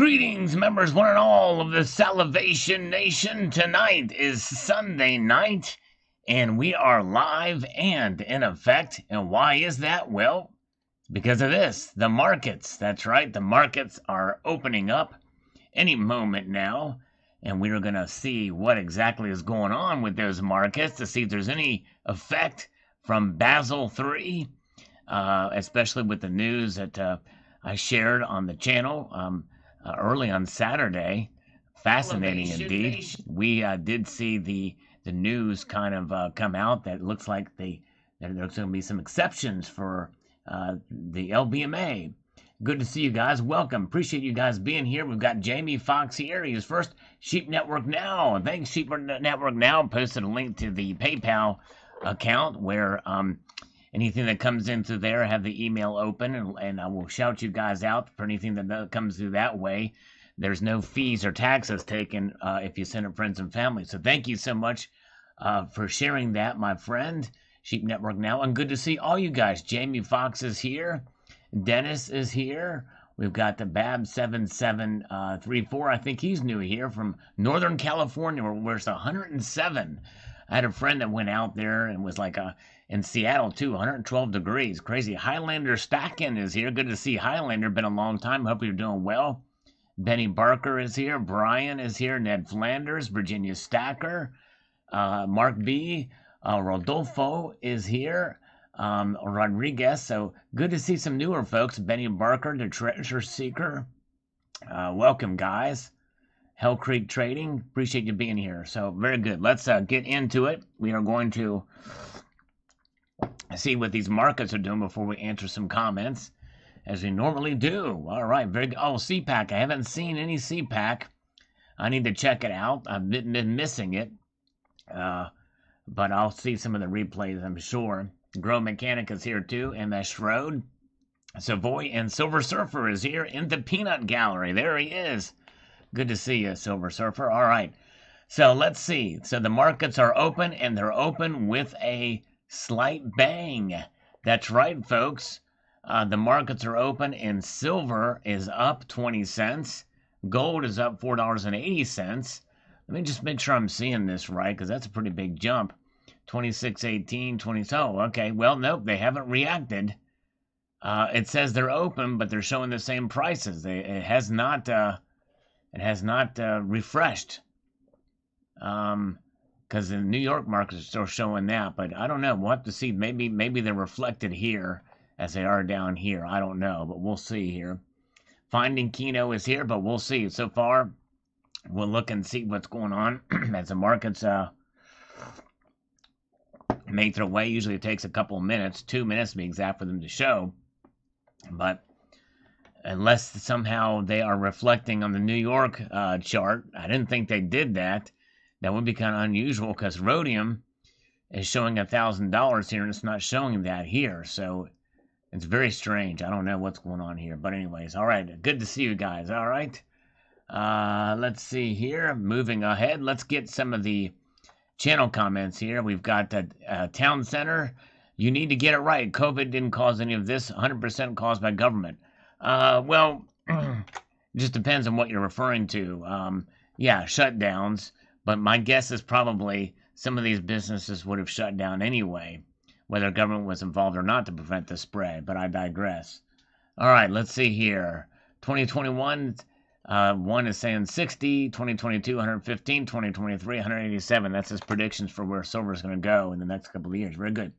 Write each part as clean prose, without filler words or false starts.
Greetings, members, one and all of the Salivation Nation. Tonight is Sunday night, and we are live and in effect. And why is that? Well, because of this. The markets. That's right. The markets are opening up any moment now, and we're going to see what exactly is going on with those markets to see if there's any effect from Basel III, especially with the news that I shared on the channel. Early on Saturday. Fascinating indeed. We did see the news kind of come out that looks like there's going to be some exceptions for the LBMA. Good to see you guys. Welcome. Appreciate you guys being here. We've got Jamie Fox here. He was first. Sheep Network Now. Thanks, Sheep Network Now. Posted a link to the PayPal account where anything that comes in through there, I have the email open, and I will shout you guys out for anything that comes through that way. There's no fees or taxes taken if you send it friends and family. So thank you so much for sharing that, my friend. Sheep Network Now. And good to see all you guys. Jamie Fox is here. Dennis is here. We've got the Bab7734. I think he's new here from Northern California, where it's 107. I had a friend that went out there and was like in Seattle too, 112 degrees. Crazy. Highlander Stackin is here. Good to see Highlander. Been a long time. Hope you're doing well. Benny Barker is here. Brian is here. Ned Flanders. Virginia Stacker. Mark B. Rodolfo is here. Rodriguez. So good to see some newer folks. Benny Barker, the Treasure Seeker. Welcome, guys. Hell Creek Trading. Appreciate you being here. So very good. Let's get into it. We are going to see what these markets are doing before we answer some comments, as we normally do. All right, very good. Oh, CPAC. I haven't seen any CPAC. I need to check it out. I've been missing it, but I'll see some of the replays, I'm sure. Grow Mechanic is here too. MS Schroed, Savoy, and Silver Surfer is here in the Peanut Gallery. There he is. Good to see you, Silver Surfer. All right, so let's see. So the markets are open, and they're open with a slight bang. That's right, folks. The markets are open, and silver is up 20 cents. Gold is up $4.80. Let me just make sure I'm seeing this right, because that's a pretty big jump. 26.18, 20. Oh, okay. Well, nope, they haven't reacted. It says they're open, but they're showing the same prices. It has not refreshed. Because the New York markets are still showing that, but I don't know. We'll have to see. Maybe they're reflected here as they are down here. I don't know, but we'll see here. Finding Keno is here, but we'll see. So far, we'll look and see what's going on as the markets make their way. Usually it takes a couple of minutes, 2 minutes to be exact, for them to show. But unless somehow they are reflecting on the New York chart, I didn't think they did that. That would be kind of unusual, because rhodium is showing $1,000 here, and it's not showing that here. So it's very strange. I don't know what's going on here. But anyways, all right. Good to see you guys. All right. Let's see here. Moving ahead. Let's get some of the channel comments here. We've got Town Center. You need to get it right. COVID didn't cause any of this. 100% caused by government. Well, it just depends on what you're referring to. Yeah, shutdowns. But my guess is probably some of these businesses would have shut down anyway, whether government was involved or not, to prevent the spread. But I digress. All right, let's see here. 2021, one is saying 60, 2022, 115, 2023, 187. That's his predictions for where silver is going to go in the next couple of years. Very good.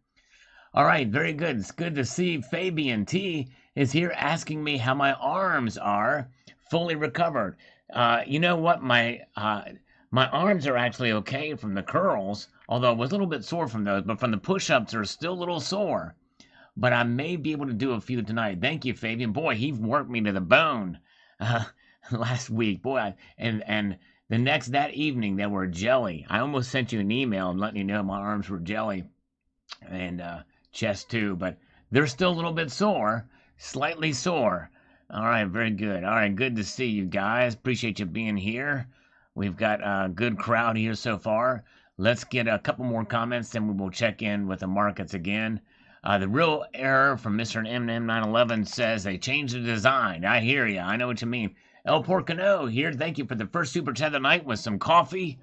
All right, very good. It's good to see Fabian T is here asking me how my arms are fully recovered. You know what? My arms are actually okay from the curls, although I was a little bit sore from those, but from the push-ups, they're still a little sore. But I may be able to do a few tonight. Thank you, Fabian. Boy, he worked me to the bone last week. Boy, and that evening, they were jelly. I almost sent you an email and letting you know my arms were jelly, and chest too, but they're still a little bit sore, slightly sore. All right, very good. All right, good to see you guys. Appreciate you being here. We've got a good crowd here so far. Let's get a couple more comments, then we will check in with the markets again. The real error from Mr. MM911 says they changed the design. I hear you. I know what you mean. El Porcano here. Thank you for the first super chat of the night with some coffee.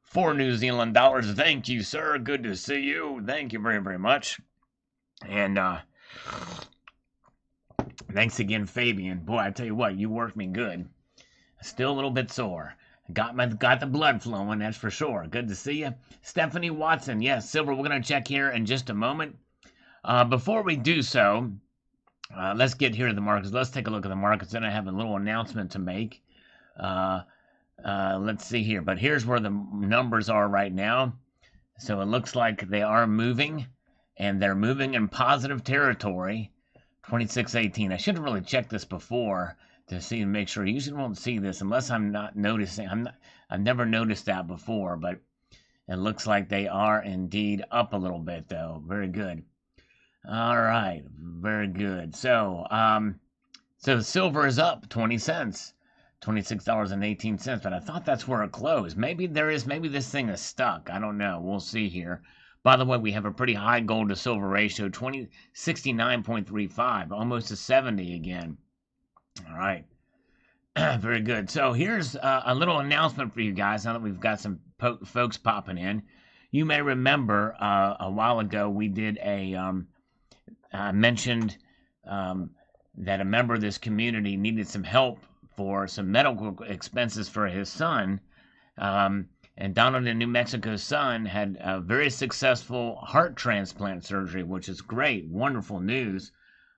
4 New Zealand dollars. Thank you, sir. Good to see you. Thank you very, very much. And thanks again, Fabian. Boy, I tell you what, you worked me good. Still a little bit sore. Got the blood flowing, that's for sure. Good to see you. Stephanie Watson. Yes, Silver, we're going to check here in just a moment. Before we do so, let's get here to the markets. Let's take a look at the markets. Then I have a little announcement to make. Let's see here. But here's where the numbers are right now. So it looks like they are moving, and they're moving in positive territory. 2618. I should have really checked this before to see and make sure. You usually won't see this unless I'm not noticing. I've never noticed that before, but it looks like they are indeed up a little bit, though. Very good. All right, very good. So, so silver is up 20 cents, $26.18. But I thought that's where it closed. Maybe this thing is stuck. I don't know. We'll see here. By the way, we have a pretty high gold to silver ratio, 69.35, almost to 70 again. All right. Very good. So here's a little announcement for you guys now that we've got some folks popping in. You may remember a while ago we did I mentioned that a member of this community needed some help for some medical expenses for his son. And Donald in New Mexico's son had a very successful heart transplant surgery, which is great, wonderful news.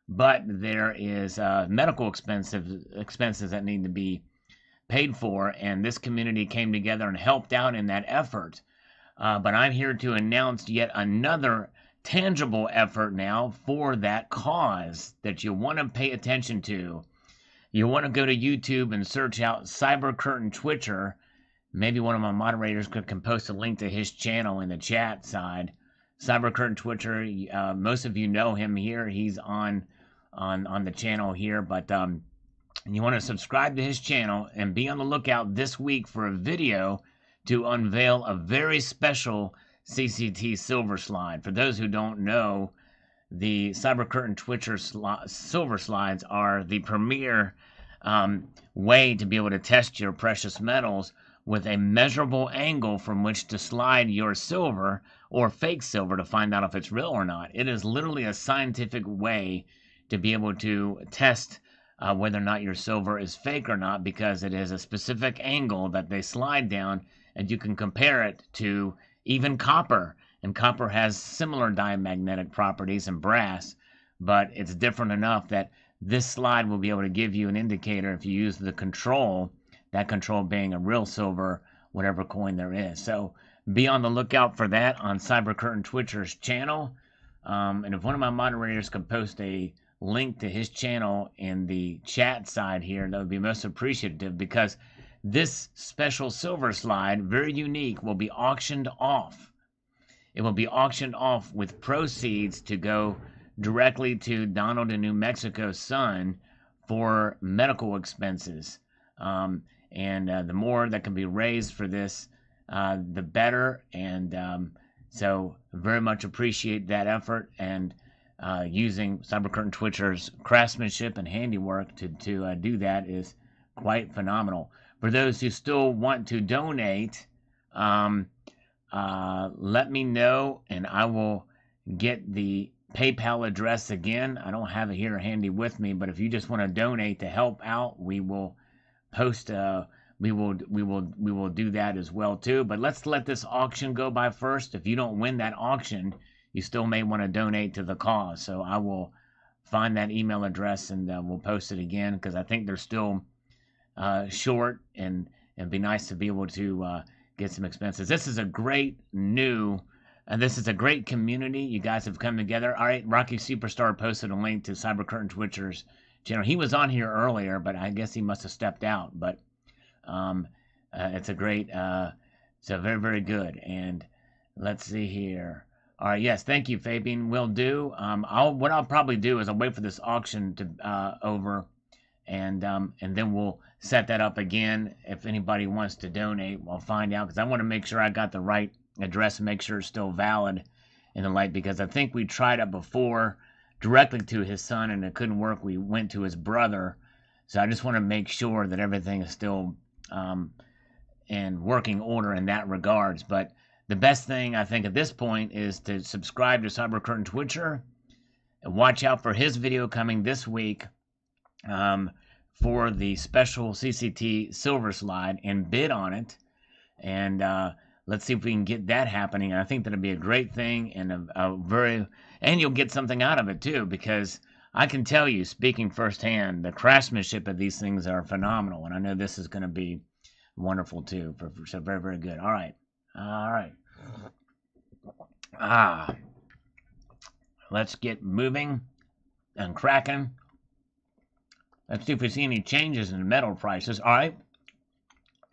But there is medical expenses that need to be paid for, and this community came together and helped out in that effort. But I'm here to announce yet another tangible effort now for that cause that you want to pay attention to. You want to go to YouTube and search out Cyber Curtain Twitcher. Maybe one of my moderators can post a link to his channel in the chat side. Cyber Curtain Twitcher, most of you know him here. He's on the channel here, but you want to subscribe to his channel and be on the lookout this week for a video to unveil a very special CCT silver slide. For those who don't know, the Cyber Curtain Twitcher silver slides are the premier way to be able to test your precious metals with a measurable angle from which to slide your silver or fake silver to find out if it's real or not. It is literally a scientific way to be able to test whether or not your silver is fake or not, because it is a specific angle that they slide down, and you can compare it to even copper. And copper has similar diamagnetic properties and brass, but it's different enough that this slide will be able to give you an indicator if you use the control, that control being a real silver, whatever coin there is. So be on the lookout for that on Cyber Curtain Twitcher's channel. And if one of my moderators could post a link to his channel in the chat side here, that would be most appreciative, because this special silver slide, very unique, will be auctioned off. It will be auctioned off with proceeds to go directly to Donald in New Mexico's son for medical expenses. The more that can be raised for this, the better. And so very much appreciate that effort, and using Cyber Curtain Twitcher's craftsmanship and handiwork to do that is quite phenomenal. For those who still want to donate, let me know, and I will get the PayPal address again. I don't have it here handy with me, but if you just want to donate to help out, we will post. We will do that as well too. But let's let this auction go by first. If you don't win that auction, you still may want to donate to the cause. So I will find that email address, and we'll post it again, because I think they're still short, and it'd be nice to be able to get some expenses. This is a great this is a great community. You guys have come together. All right, Rocky Superstar posted a link to Cyber Curtain Twitcher's channel. He was on here earlier, but I guess he must have stepped out. But it's a great, so very, very good. And let's see here. All right, yes, thank you, Fabian. Will do. What I'll probably do is I'll wait for this auction to over, and then we'll set that up again. If anybody wants to donate, we'll find out, because I want to make sure I got the right address and make sure it's still valid in the light, because I think we tried it before directly to his son and it couldn't work. We went to his brother, So I just want to make sure that everything is still in working order in that regards. But the best thing I think at this point is to subscribe to CyberCurtain Twitcher and watch out for his video coming this week for the special CCT silver slide and bid on it. And let's see if we can get that happening. I think that'll be a great thing and and you'll get something out of it too, because I can tell you, speaking firsthand, the craftsmanship of these things are phenomenal, and I know this is going to be wonderful too. So very, very good. All right. Let's get moving and cracking. Let's see if we see any changes in the metal prices. All right.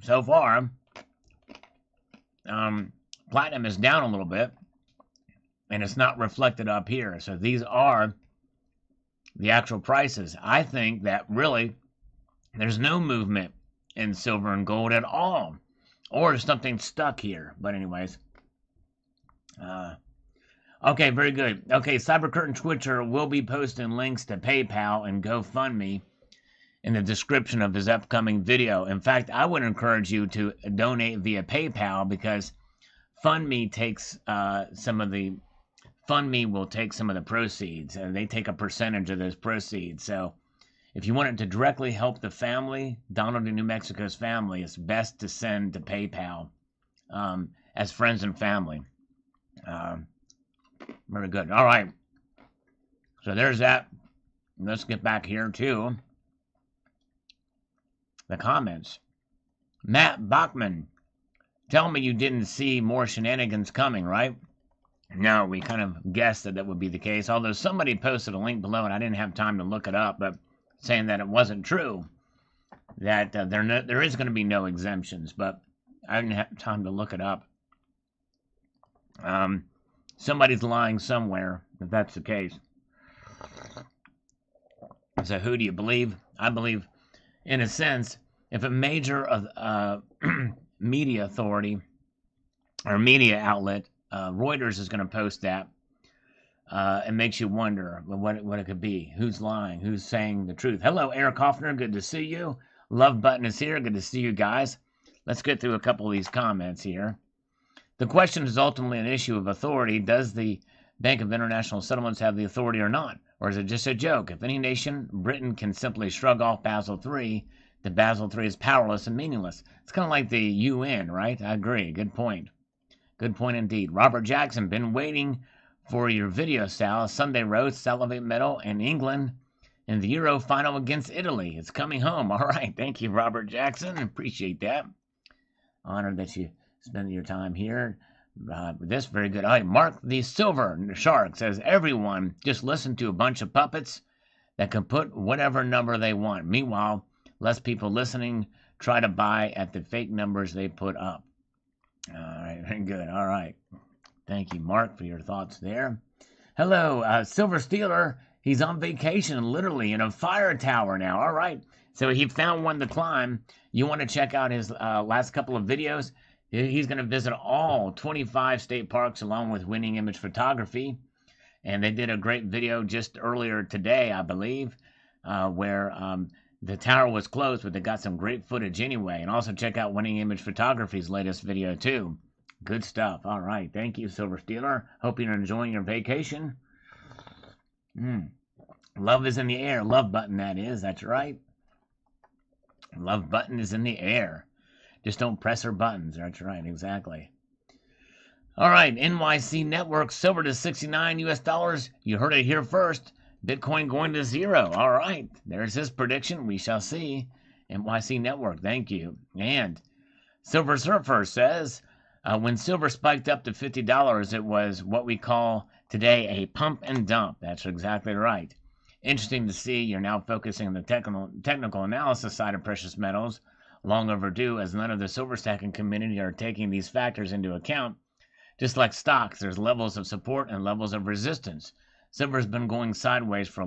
So far, platinum is down a little bit, and it's not reflected up here. So these are the actual prices. I think that really there's no movement in silver and gold at all, or something stuck here. But anyways, okay, very good. Okay, CyberCurtain Twitcher will be posting links to PayPal and GoFundMe in the description of his upcoming video. In fact, I would encourage you to donate via PayPal, because FundMe takes FundMe will take some of the proceeds, and they take a percentage of those proceeds. So if you want it to directly help the family, Donald in New Mexico's family, it's best to send to PayPal as friends and family. Very good. All right. So there's that. Let's get back here to the comments. Matt Bachman, tell me you didn't see more shenanigans coming, right? No, we kind of guessed that would be the case, although somebody posted a link below and I didn't have time to look it up, but saying that it wasn't true, that there is going to be no exemptions, but I didn't have time to look it up. Somebody's lying somewhere if that's the case. So who do you believe? I believe, in a sense, if a major media authority or media outlet, Reuters is going to post that, it makes you wonder what it could be. Who's lying? Who's saying the truth? Hello, Eric Hoffner. Good to see you. Love button is here. Good to see you guys. Let's get through a couple of these comments here. The question is ultimately an issue of authority. Does the Bank of International Settlements have the authority or not? Or is it just a joke? If any nation, Britain can simply shrug off Basel III, then Basel III is powerless and meaningless. It's kind of like the UN, right? I agree. Good point. Good point indeed. Robert Jackson, been waiting for your video, Sal. Sunday roast, Salivate Metal, and England in the Euro final against Italy. It's coming home. All right. Thank you, Robert Jackson. Appreciate that. Honored that you spend your time here. This very good. All right. Mark the Silver Shark says, everyone just listen to a bunch of puppets that can put whatever number they want. Meanwhile, less people listening try to buy at the fake numbers they put up. All right, very good. All right. Thank you, Mark, for your thoughts there. Hello, Silver Steeler. He's on vacation, literally, in a fire tower now. All right. So he found one to climb. You want to check out his last couple of videos? He's going to visit all 25 state parks along with Winning Image Photography. And they did a great video just earlier today, I believe, where the tower was closed, but they got some great footage anyway. And also check out Winning Image Photography's latest video, too. Good stuff. All right. Thank you, Silver Steeler. Hope you're enjoying your vacation. Love is in the air. Love button, that is. That's right. Love button is in the air. Just don't press her buttons. That's right. Exactly. All right. NYC Network, silver to 69 US dollars. You heard it here first. Bitcoin going to zero. All right. There's his prediction. We shall see. NYC Network. Thank you. And Silver Surfer says, when silver spiked up to $50, it was what we call today a pump and dump. That's exactly right. Interesting to see you're now focusing on the technical analysis side of precious metals. Long overdue, as none of the silver stacking community are taking these factors into account. Just like stocks, there's levels of support and levels of resistance. Silver's been going sideways for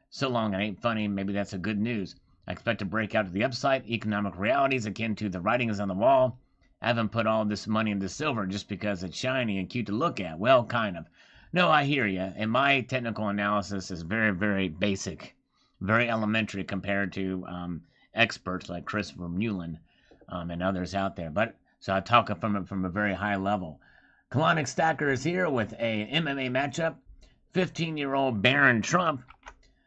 so long it ain't funny. Maybe that's a good news. I expect to break out to the upside. Economic realities akin to the writings on the wall. I haven't put all this money into silver just because it's shiny and cute to look at. Well, kind of. No, I hear you. And my technical analysis is very, very basic. very elementary compared to experts like Christopher Mullen and others out there. But so I talk from a very high level. Colonic Stacker is here with a MMA matchup. 15-year-old Baron Trump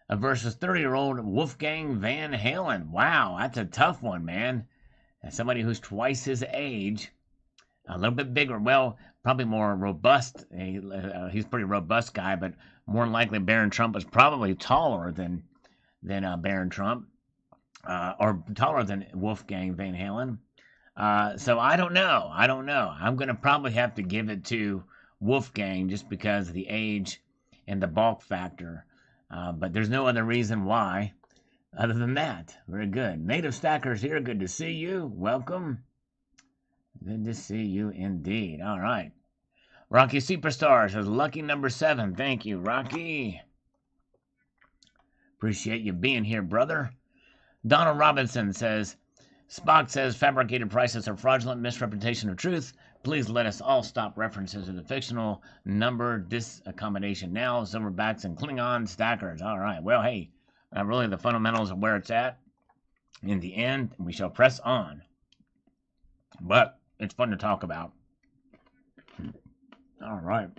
versus 30-year-old Wolfgang Van Halen. Wow, that's a tough one, man. As somebody who's twice his age, a little bit bigger, well, probably more robust. He's a pretty robust guy, but more than likely Baron Trump is probably taller than Baron Trump, or taller than Wolfgang Van Halen. So I don't know. I'm going to probably have to give it to Wolfgang just because of the age and the bulk factor. But there's no other reason why other than that. Very good. Native Stackers here. Good to see you. Welcome. Good to see you indeed. All right. Rocky Superstar says lucky number 7. Thank you, Rocky. Appreciate you being here, brother. Donald Robinson says, Spock says fabricated prices are fraudulent misrepresentation of truth. Please let us all stop references to the fictional number disaccommodation now. Silverbacks and Klingon stackers. All right. Well, hey, really the fundamentals of where it's at. In the end, we shall press on. But it's fun to talk about. All right.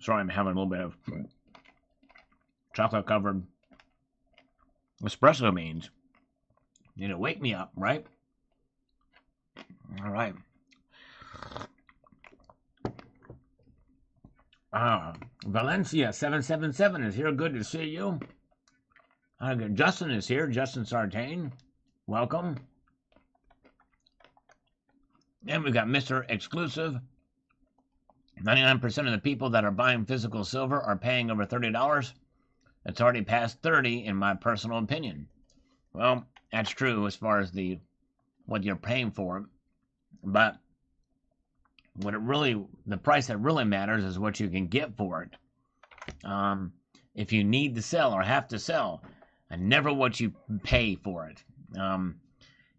Sorry, I'm having a little bit of chocolate-covered espresso beans. You know, wake me up, right? All right. Valencia 777 is here. Good to see you. Justin is here. Justin Sartain. Welcome. And we got Mr. Exclusive. 99% of the people that are buying physical silver are paying over $30. It's already past 30 in my personal opinion. Well, that's true as far as what you're paying for it. But the price that really matters is what you can get for it. If you need to sell or have to sell, and never what you pay for it.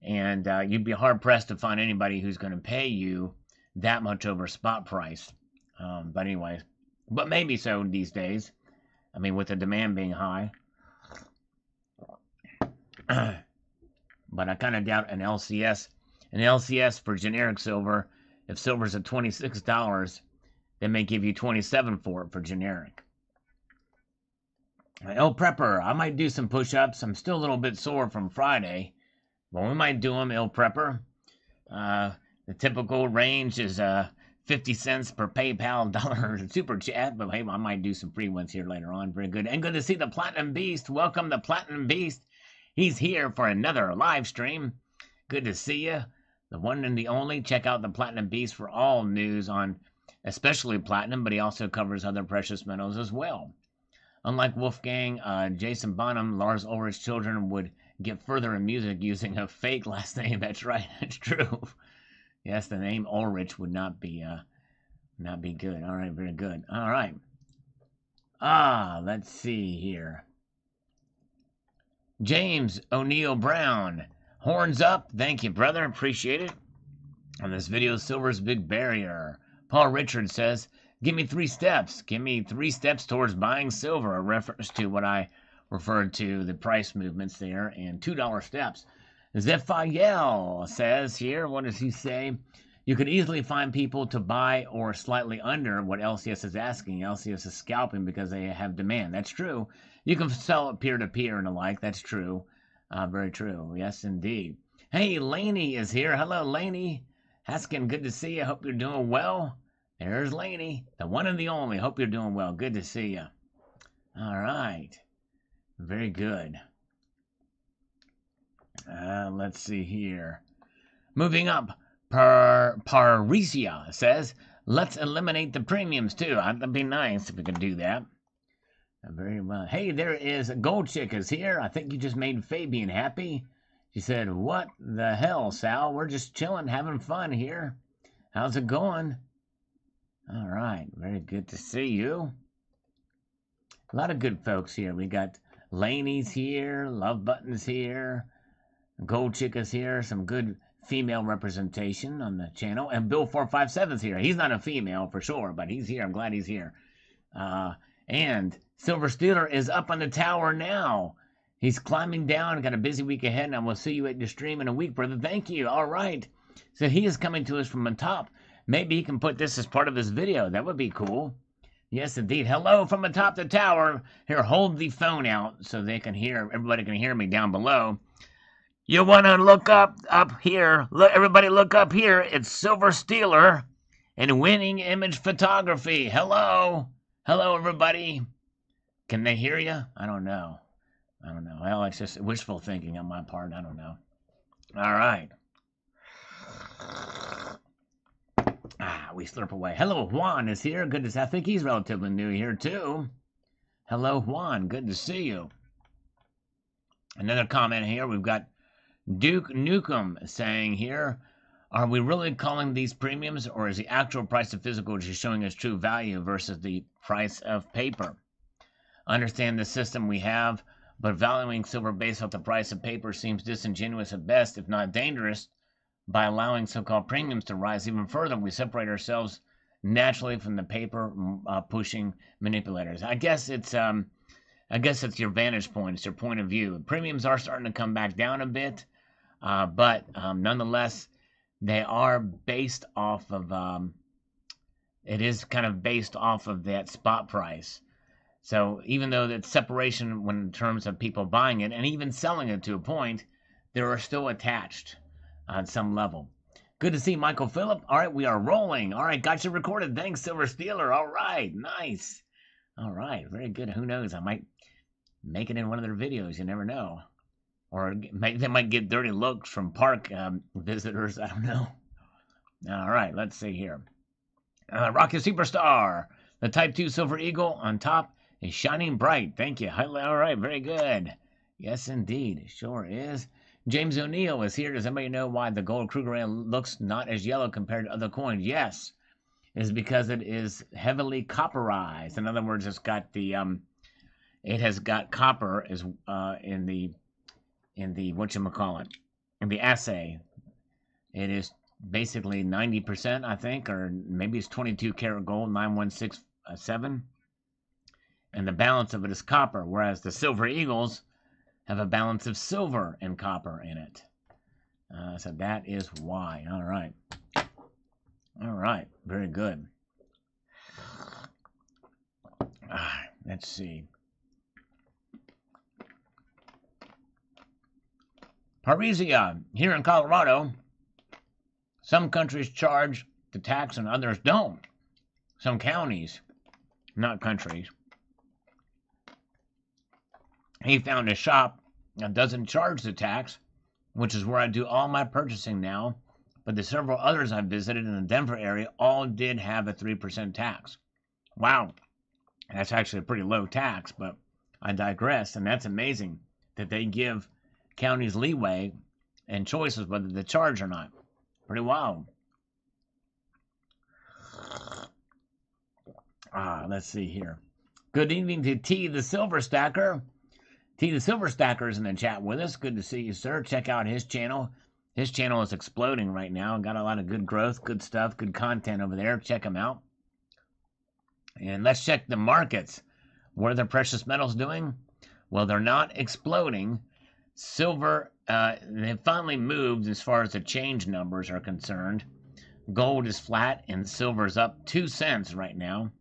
You'd be hard pressed to find anybody who's going to pay you that much over spot price. But anyways, but maybe so these days. I mean, with the demand being high. But I kind of doubt an LCS. An LCS for generic silver, if silver's at $26, they may give you $27 for it for generic. El Prepper, I might do some push-ups. I'm still a little bit sore from Friday, but we might do them, El Prepper. The typical range is 50 cents per PayPal, $1 super chat, but hey, I might do some free ones here later on. Very good. And good to see the Platinum Beast. Welcome, the Platinum Beast. He's here for another live stream. Good to see you. The one and the only. Check out the Platinum Beast for all news on especially platinum, but he also covers other precious metals as well. Unlike Wolfgang, Jason Bonham, Lars Ulrich's children would get further in music using a fake last name. That's right. That's true. Yes, the name Ulrich would not be good. All right, very good. All right. Let's see here. James O'Neill Brown. Horns up. Thank you, brother. Appreciate it. On this video, silver's big barrier. Paul Richards says, give me 3 steps. Give me 3 steps towards buying silver. A reference to what I referred to, the price movements there, and $2 steps. Zephiel says here, what does he say? You could easily find people to buy or slightly under what LCS is asking. LCS is scalping because they have demand. That's true. You can sell it peer-to-peer and the like. That's true. Very true. Yes, indeed. Hey, Laney is here. Hello, Laney. Haskin, good to see you. Hope you're doing well. There's Laney, the one and the only. Hope you're doing well. Good to see you. All right. Very good. Let's see here. Moving up, Parisia says, let's eliminate the premiums too. That'd be nice if we could do that. Very well. Hey, there is Gold Chick is here. I think you just made Fabian happy. She said, what the hell, Sal? We're just chilling, having fun here. How's it going? All right. Very good to see you. A lot of good folks here. We got Laney's here. Love Button's here. Gold Chick is here. Some good female representation on the channel. And Bill457's here. He's not a female for sure, but he's here. I'm glad he's here. And Silver Steeler is up on the tower now. He's climbing down. Got a busy week ahead, and I will see you at your stream in a week, brother. Thank you. All right. So he is coming to us from the top. Maybe he can put this as part of his video. That would be cool. Yes, indeed. Hello from atop the tower. Here, hold the phone out so they can hear. Everybody can hear me down below. You want to look up here. Look, everybody look up here. It's Silver Steeler and Winning Image Photography. Hello. Hello, everybody. Can they hear you? I don't know. Well, it's just wishful thinking on my part. I don't know. All right. We slurp away. Hello, Juan is here. Good to see. I think he's relatively new here, too. Hello, Juan. Good to see you. Another comment here. We've got Duke Nukem saying here, are we really calling these premiums, or is the actual price of physical just showing us true value versus the price of paper? Understand the system we have, but valuing silver based off the price of paper seems disingenuous at best, if not dangerous. By allowing so-called premiums to rise even further, we separate ourselves naturally from the paper pushing manipulators. I guess it's your vantage point. It's your point of view. Premiums are starting to come back down a bit, but nonetheless, they are based off of. It is kind of based off of that spot price. So even though that separation, when in terms of people buying it and even selling it to a point, they are still attached on some level. Good to see Michael Phillip. All right, we are rolling. All right, got you recorded. Thanks, Silver Steeler. All right, nice. All right, very good. Who knows? I might make it in one of their videos. You never know. Or they might get dirty looks from park visitors. I don't know. All right, let's see here. Rocky Superstar. The Type 2 Silver Eagle on top is shining bright. Thank you. All right, very good. Yes, indeed. It sure is. James O'Neill is here. Does anybody know why the gold Krugerrand looks not as yellow compared to other coins? Yes. It is because it is heavily copperized. In other words, it's got the it has got copper as in the whatchamacallit, in the assay. It is basically 90%, I think, or maybe it's 22 karat gold, 9167. And the balance of it is copper, whereas the Silver Eagles have a balance of silver and copper in it. So that is why. All right. All right. Very good. Let's see. Parisia, here in Colorado, some countries charge the tax and others don't. Some counties, not countries. He found a shop that doesn't charge the tax, which is where I do all my purchasing now, but the several others I visited in the Denver area all did have a 3% tax. Wow, that's actually a pretty low tax, but I digress, and that's amazing that they give counties leeway and choices whether to charge or not. Pretty wild. Let's see here. Good evening to T the Silver Stacker. T the Silver Stacker is in the chat with us. Good to see you, sir. Check out his channel. His channel is exploding right now. Got a lot of good growth, good stuff, good content over there. Check him out. And let's check the markets. What are the precious metals doing? Well, they're not exploding. Silver, they finally moved as far as the change numbers are concerned. Gold is flat and silver's up 2 cents right now.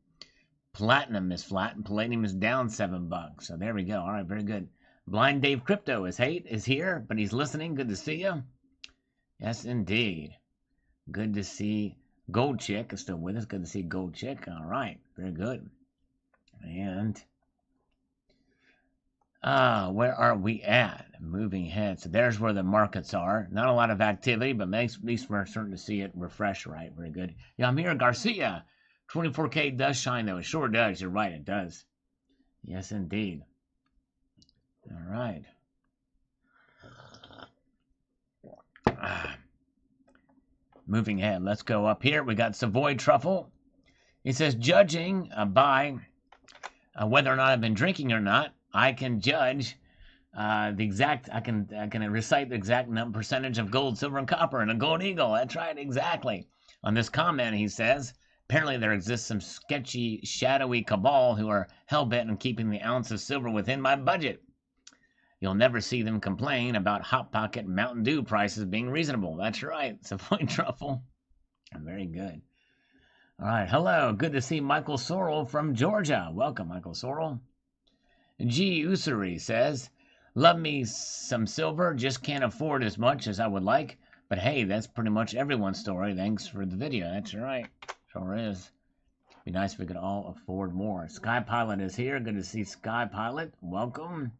Platinum is flat and palladium is down $7. So there we go. All right, very good. Blind Dave Crypto is here, but he's listening. Good to see you. Yes, indeed. Good to see Gold Chick is still with us. Good to see Gold Chick. All right, very good. And where are we at? Moving ahead. So there's where the markets are. Not a lot of activity, but at least we're starting to see it refresh. Right, very good. Yeah, I'm here, Garcia. 24K does shine, though. It sure does. You're right, it does. Yes, indeed. All right. Moving ahead. Let's go up here. We got Savoy Truffle. He says, judging by whether or not I've been drinking or not, I can judge the exact, I can recite the exact percentage of gold, silver, and copper in a gold eagle. That's right, exactly. On this comment, he says, Apparently there exists some sketchy, shadowy cabal who are hell-bent on keeping the ounce of silver within my budget. You'll never see them complain about Hot Pocket Mountain Dew prices being reasonable. That's right, Savoy Truffle. Very good. All right, hello. Good to see Michael Sorrell from Georgia. Welcome, Michael Sorrell. G. Usuri says, love me some silver, just can't afford as much as I would like. But hey, that's pretty much everyone's story. Thanks for the video. That's right. Sure is. Be nice if we could all afford more. Sky Pilot is here. Good to see Sky Pilot. Welcome.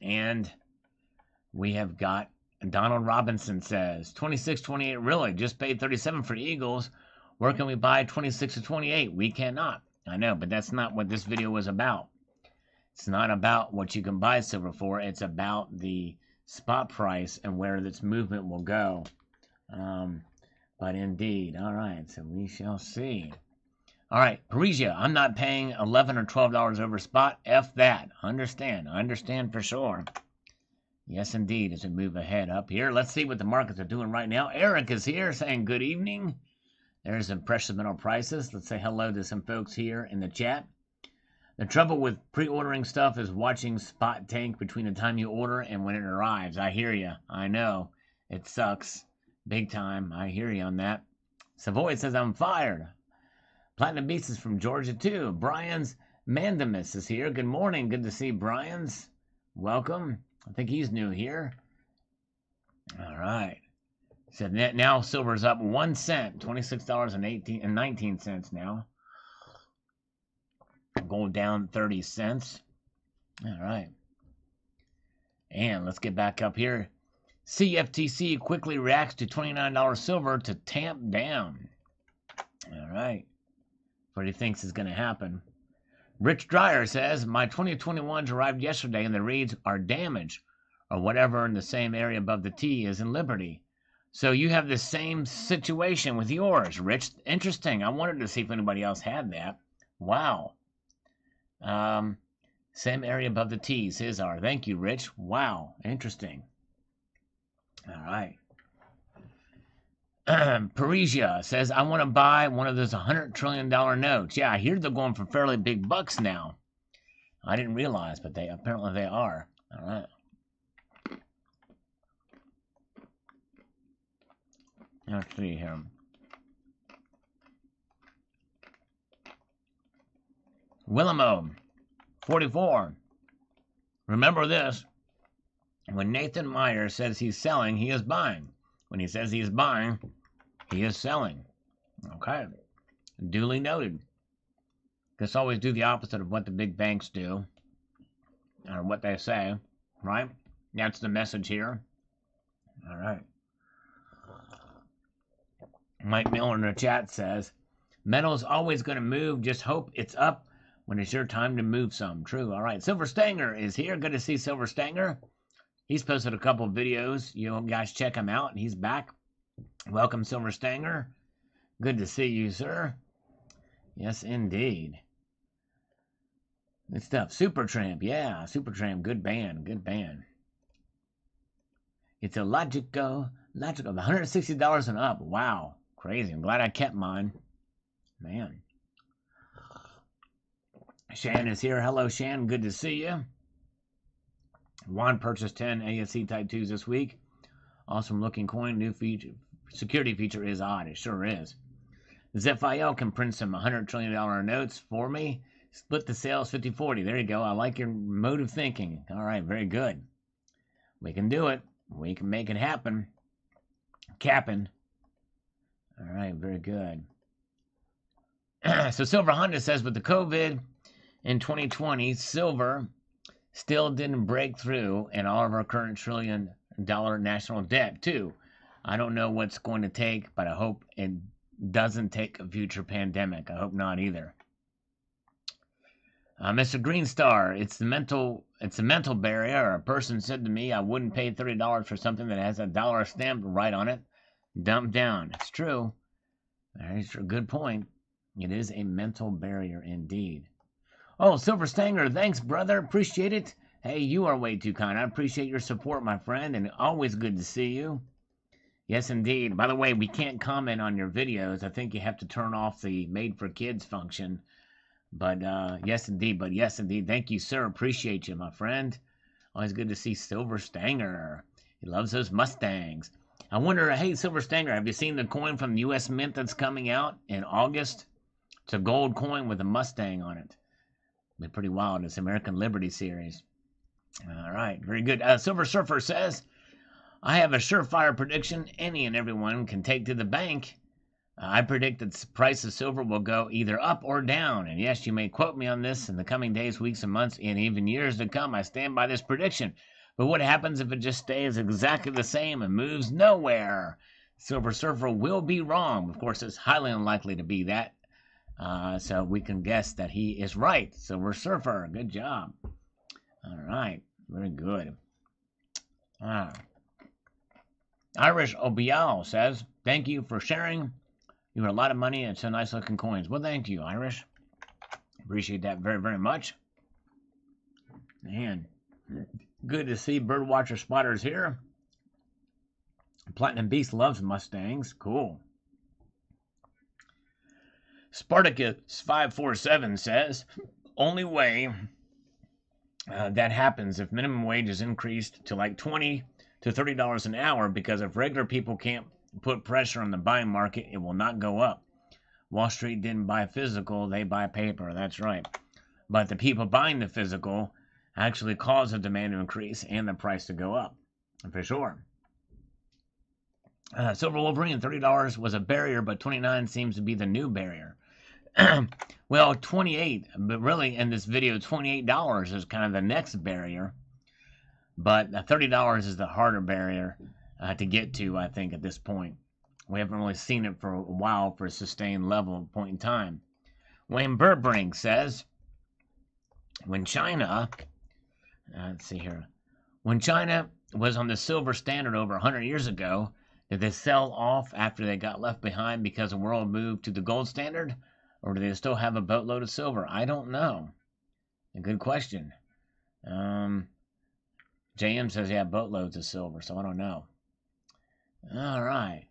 And we have got Donald Robinson says, 26.28, really? Just paid 37 for Eagles. Where can we buy 26 to 28? We cannot. I know, but that's not what this video was about. It's not about what you can buy silver for. It's about the spot price and where this movement will go. But indeed, all right, so we shall see. All right, Parisia, I'm not paying $11 or $12 over spot. F that. I understand for sure. Yes, indeed, as we move ahead up here. Let's see what the markets are doing right now. Eric is here saying good evening. There's some precious metal prices. Let's say hello to some folks here in the chat. The trouble with pre-ordering stuff is watching spot tank between the time you order and when it arrives. I hear you. I know. It sucks. Big time. I hear you on that. Savoy says I'm fired. Platinum Beast is from Georgia too. Brian's Mandamus is here. Good morning. Good to see Brian's. Welcome. I think he's new here. All right. So now silver's up 1 cent, $26.19 now. Gold down 30 cents. All right. And let's get back up here. CFTC quickly reacts to $29 silver to tamp down. All right. What he thinks is going to happen. Rich Dreyer says, my 2021s arrived yesterday and the reads are damaged or whatever in the same area above the T is in Liberty. So you have the same situation with yours, Rich. Interesting. I wanted to see if anybody else had that. Wow. Same area above the T's. His are. Thank you, Rich. Wow. Interesting. All right. Parisia says, I want to buy one of those $100 trillion notes. Yeah, I hear they're going for fairly big bucks now. I didn't realize, but apparently they are. All right. Let's see here. Willamo, 44. Remember this. When Nathan Meyer says he's selling, he is buying. When he says he's buying, he is selling. Okay. Duly noted. Just always do the opposite of what the big banks do. Or what they say. Right? That's the message here. All right. Mike Miller in the chat says, metal's always going to move. Just hope it's up when it's your time to move some. True. All right. Silver Stanger is here. Good to see Silver Stanger. He's posted a couple of videos. You guys check him out. He's back. Welcome, Silver Stanger. Good to see you, sir. Yes, indeed. Good stuff. Supertramp. Yeah, Supertramp. Good band. Good band. It's a logical. $160 and up. Wow. Crazy. I'm glad I kept mine. Man. Shan is here. Hello, Shan. Good to see you. Juan purchased 10 ASC Type 2s this week. Awesome looking coin. New feature. Security feature is odd. It sure is. ZFIL can print some $100 trillion notes for me. Split the sales 50-40. There you go. I like your mode of thinking. All right. Very good. We can do it. We can make it happen. Capping. All right. Very good. So Silver Honda says with the COVID in 2020, silver still didn't break through in all of our current $1 trillion national debt, too. I don't know what's going to take, but I hope it doesn't take a future pandemic. I hope not either. Mr. Greenstar, it's a mental barrier. A person said to me I wouldn't pay $30 for something that has a dollar stamped right on it. Dump down. It's true. Very true. Good point. It is a mental barrier indeed. Oh, Silver Stanger, thanks, brother. Appreciate it. Hey, you are way too kind. I appreciate your support, my friend, and always good to see you. Yes, indeed. By the way, we can't comment on your videos. I think you have to turn off the Made for Kids function. But yes, indeed. But yes, indeed. Thank you, sir. Appreciate you, my friend. Always good to see Silver Stanger. He loves those Mustangs. I wonder, hey, Silver Stanger, have you seen the coin from the U.S. Mint that's coming out in August? It's a gold coin with a Mustang on it. Be pretty wild. It's American Liberty Series. All right, very good. Silver Surfer says, I have a surefire prediction any and everyone can take to the bank. I predict that the price of silver will go either up or down. And yes, you may quote me on this in the coming days, weeks, and months, and even years to come. I stand by this prediction. But what happens if it just stays exactly the same and moves nowhere? Silver Surfer will be wrong. Of course, it's highly unlikely to be that. So we can guess that he is right. Silver Surfer, good job. All right, very good. Irish Obial says, thank you for sharing. You have a lot of money and some nice looking coins. Well, thank you, Irish. Appreciate that very, very much. Man, good to see Birdwatcher Spotters here. Platinum Beast loves Mustangs. Cool. Spartacus 547 says, only way that happens if minimum wage is increased to like $20 to $30 an hour, because if regular people can't put pressure on the buying market, it will not go up. Wall Street didn't buy physical, they buy paper. That's right. But the people buying the physical actually cause the demand to increase and the price to go up, for sure. Silver Wolverine, $30 was a barrier, but $29 seems to be the new barrier. Well, 28, but really in this video, $28 is kind of the next barrier. But $30 is the harder barrier to get to, I think, at this point. We haven't really seen it for a while for a sustained level point in time. Wayne Burbrink says, when China, let's see here, when China was on the silver standard over 100 years ago, did they sell off after they got left behind because the world moved to the gold standard? Or do they still have a boatload of silver? I don't know. A good question. JM says, yeah, boatloads of silver, so I don't know. All right.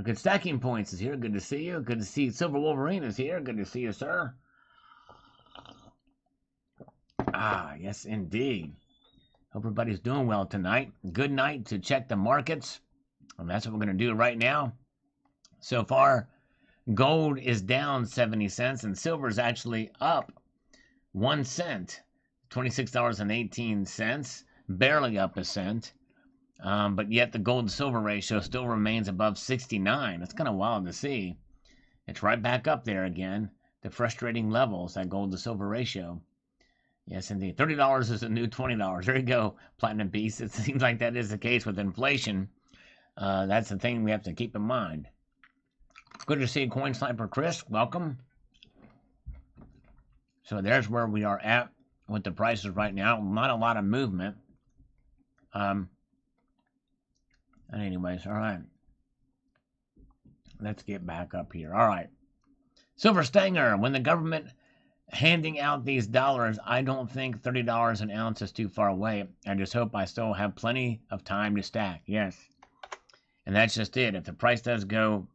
Good Stacking Points is here. Good to see you. Good to see Silver Wolverine is here. Good to see you, sir. Yes, indeed. Hope everybody's doing well tonight. Good night to check the markets. And that's what we're going to do right now. So far, gold is down 70 cents and silver is actually up 1 cent, $26.18, barely up a cent. But yet the gold to silver ratio still remains above 69. It's kind of wild to see. It's right back up there again. The frustrating levels, that gold to silver ratio. Yes, indeed. $30 is a new $20. There you go, Platinum Beast. It seems like that is the case with inflation. That's the thing we have to keep in mind. Good to see you, Coin Sniper Chris. Welcome. So there's where we are at with the prices right now. Not a lot of movement. Anyways, all right. Let's get back up here. All right. Silver Stanger, when the government handing out these dollars, I don't think $30 an ounce is too far away. I just hope I still have plenty of time to stack. Yes. And that's just it. If the price does go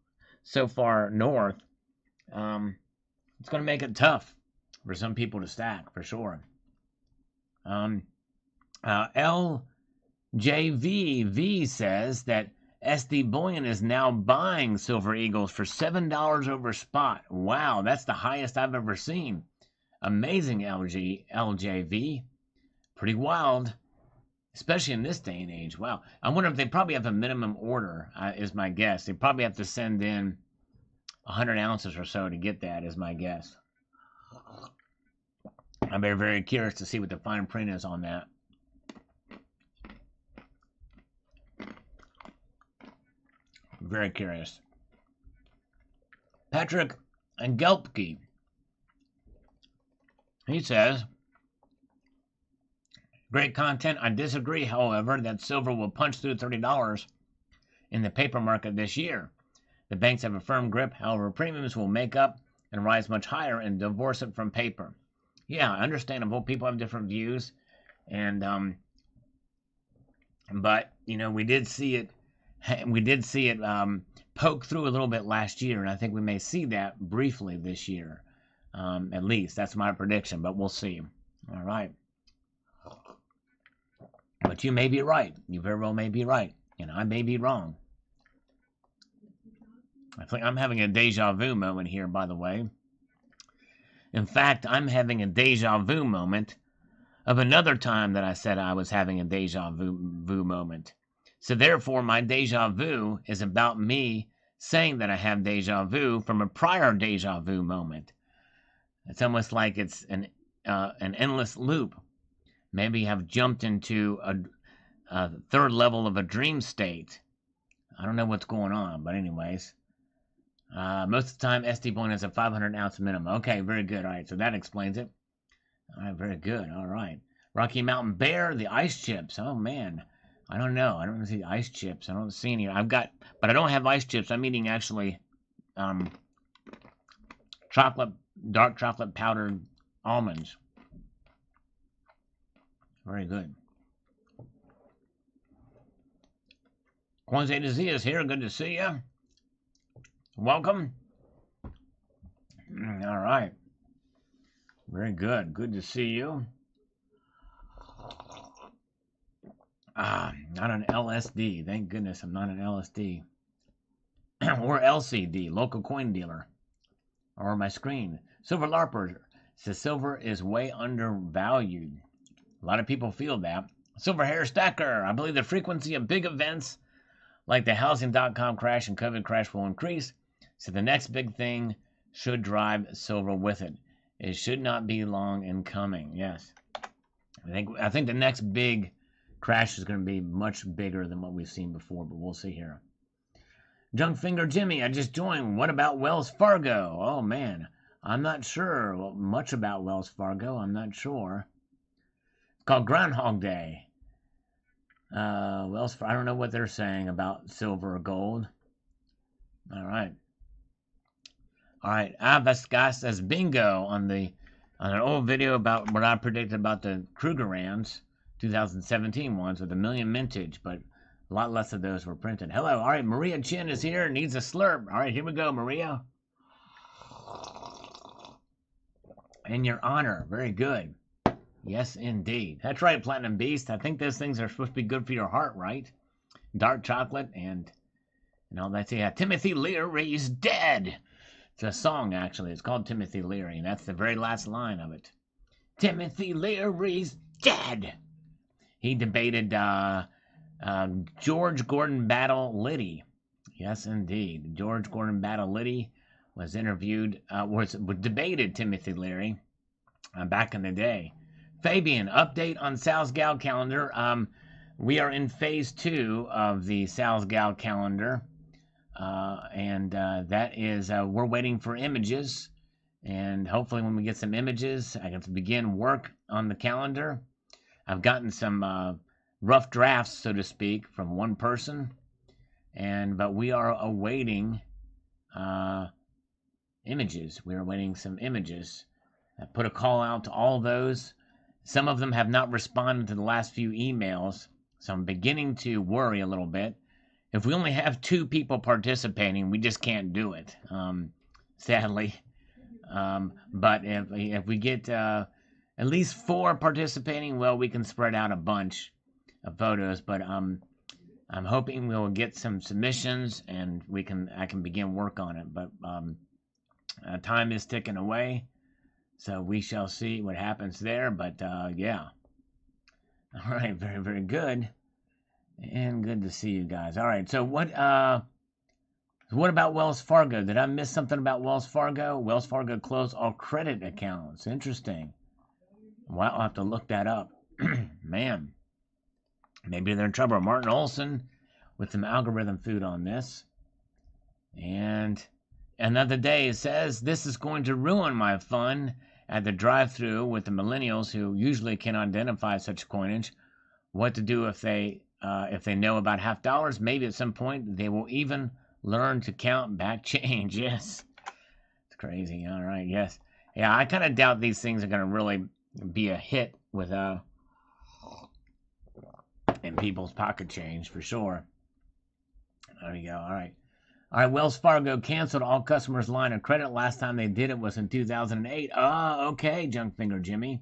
so far north, it's going to make it tough for some people to stack, for sure. LJVV says that SD Bullion is now buying Silver Eagles for $7 over spot. Wow, that's the highest I've ever seen. Amazing, LJV. Pretty wild, especially in this day and age. Wow. I wonder if they probably have a minimum order, is my guess. They probably have to send in 100 ounces or so to get that, is my guess. I'm very, very curious to see what the fine print is on that. Very curious. Patrick Gelpke. He says, great content. I disagree, however, that silver will punch through $30 in the paper market this year. The banks have a firm grip. However, premiums will make up and rise much higher and divorce it from paper. Yeah, understandable. People have different views. And, but, you know, we did see it We did see it poke through a little bit last year, and I think we may see that briefly this year. At least that's my prediction, but we'll see. All right. But you may be right. You very well may be right, and I may be wrong. I think I'm having a deja vu moment here, by the way. In fact, I'm having a deja vu moment of another time that I said I was having a deja vu moment. So therefore, my deja vu is about me saying that I have deja vu from a prior deja vu moment. It's almost like it's an endless loop. Maybe I've jumped into a third level of a dream state. I don't know what's going on, but anyways. Most of the time, SD point is a 500-ounce minimum. Okay, very good. All right, so that explains it. All right, very good. All right. Rocky Mountain Bear, the ice chips. Oh, man. I don't know. I don't see ice chips. I don't see any. But I don't have ice chips. I'm eating actually dark chocolate powdered almonds. Very good. Quanz A to Z is here. Good to see you. Welcome. All right. Very good. Good to see you. Not an LSD. Thank goodness I'm not an LSD. Or LCD, local coin dealer. Or my screen. Silver Larper says silver is way undervalued. A lot of people feel that. Silver Hair Stacker. I believe the frequency of big events like the housing.com crash and COVID crash will increase. So the next big thing should drive silver with it. It should not be long in coming. Yes. I think the next big crash is going to be much bigger than what we've seen before, but we'll see here. Junkfinger Jimmy, I just joined. What about Wells Fargo? Oh, man. I'm not sure much about Wells Fargo. I'm not sure. It's called Groundhog Day. Wells Fargo, I don't know what they're saying about silver or gold. All right. All right. Avasca says bingo on an old video about what I predicted about the Krugerrands. 2017 ones with 1 million mintage, but a lot less of those were printed. Hello, all right, Maria Chin is here, needs a slurp. All right, here we go, Maria. In your honor, very good. Yes, indeed. That's right, Platinum Beast. I think those things are supposed to be good for your heart, right? Dark chocolate and all that. Yeah, Timothy Leary's dead. It's a song, actually. It's called Timothy Leary, and that's the very last line of it. Timothy Leary's dead. He debated George Gordon Battle Liddy. Yes, indeed. George Gordon Battle Liddy was interviewed, debated Timothy Leary back in the day. Fabian, update on Sal's Gal calendar. We are in phase 2 of the Sal's Gal calendar. And that is, we're waiting for images. And hopefully when we get some images, I can begin work on the calendar. I've gotten some rough drafts, so to speak, from one person, but we are awaiting images. We are awaiting some images. I put a call out to all those. Some of them have not responded to the last few emails, so I'm beginning to worry a little bit. If we only have 2 people participating, we just can't do it, sadly. But if we get at least 4 participating, well, we can spread out a bunch of photos, but I'm hoping we'll get some submissions and I can begin work on it. But time is ticking away, so we shall see what happens there. But yeah, all right, very, very good, and good to see you guys. All right, so what about Wells Fargo? Did I miss something about Wells Fargo? Wells Fargo closed all credit accounts. Interesting. Well, I'll have to look that up. Man, maybe they're in trouble. Martin Olson with some algorithm food on this. And another day says, this is going to ruin my fun at the drive-thru with the millennials who usually can identify such coinage. What to do if they know about $50? Maybe at some point they will even learn to count back change. Yes. It's crazy. All right. Yes. Yeah, I kind of doubt these things are going to really be a hit with in people's pocket change for sure. There you go. All right. All right. Wells Fargo canceled all customers' line of credit. Last time they did it was in 2008. Oh, okay, Junkfinger Jimmy.